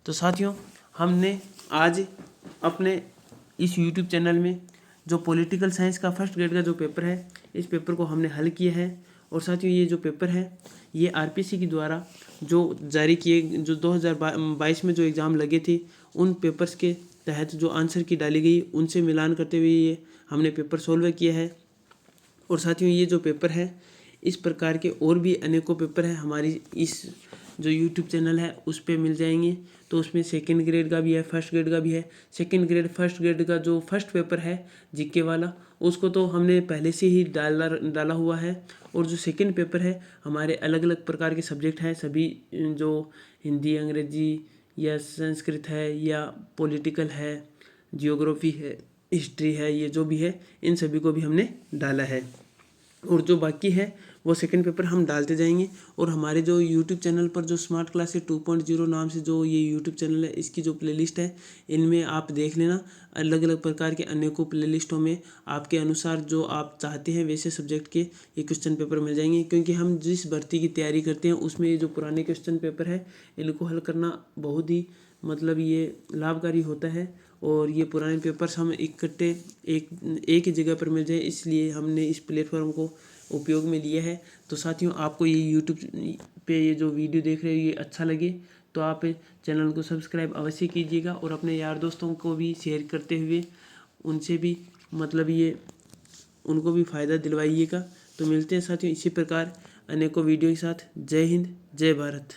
तो साथियों, हमने आज अपने इस YouTube चैनल में जो पॉलिटिकल साइंस का फर्स्ट ग्रेड का जो पेपर है, इस पेपर को हमने हल किया है। और साथियों, ये जो पेपर है ये आरपीसी के द्वारा जो जारी किए, जो 2022 में जो एग्ज़ाम लगे थे उन पेपर्स के तहत जो आंसर की डाली गई उनसे मिलान करते हुए ये हमने पेपर सोल्व किया है। और साथियों, ये जो पेपर है इस प्रकार के और भी अनेकों पेपर हैं हमारी इस जो YouTube चैनल है उस पर मिल जाएंगे। तो उसमें सेकंड ग्रेड का भी है, फर्स्ट ग्रेड का भी है। सेकंड ग्रेड फर्स्ट ग्रेड का जो फर्स्ट पेपर है जीके वाला, उसको तो हमने पहले से ही डाला हुआ है। और जो सेकंड पेपर है हमारे अलग अलग प्रकार के सब्जेक्ट हैं, सभी जो हिंदी, अंग्रेजी या संस्कृत है या पॉलिटिकल है, जियोग्राफी है, हिस्ट्री है, ये जो भी है इन सभी को भी हमने डाला है। और जो बाकी है वो सेकंड पेपर हम डालते जाएंगे। और हमारे जो YouTube चैनल पर जो स्मार्ट क्लासेस 2.0 नाम से जो ये YouTube चैनल है, इसकी जो प्लेलिस्ट है इनमें आप देख लेना। अलग अलग प्रकार के अनेकों प्लेलिस्टों में आपके अनुसार जो आप चाहते हैं वैसे सब्जेक्ट के ये क्वेश्चन पेपर मिल जाएंगे। क्योंकि हम जिस भर्ती की तैयारी करते हैं उसमें ये जो पुराने क्वेश्चन पेपर है इनको हल करना बहुत ही ये लाभकारी होता है। और ये पुराने पेपर्स हम इकट्ठे एक ही जगह पर मिल जाए, इसलिए हमने इस प्लेटफॉर्म को उपयोग में लिया है। तो साथियों, आपको ये YouTube पे ये जो वीडियो देख रहे हो ये अच्छा लगे तो आप चैनल को सब्सक्राइब अवश्य कीजिएगा और अपने यार दोस्तों को भी शेयर करते हुए उनसे भी ये उनको भी फ़ायदा दिलवाइएगा। तो मिलते हैं साथियों इसी प्रकार अनेकों वीडियो के साथ। जय हिंद, जय भारत।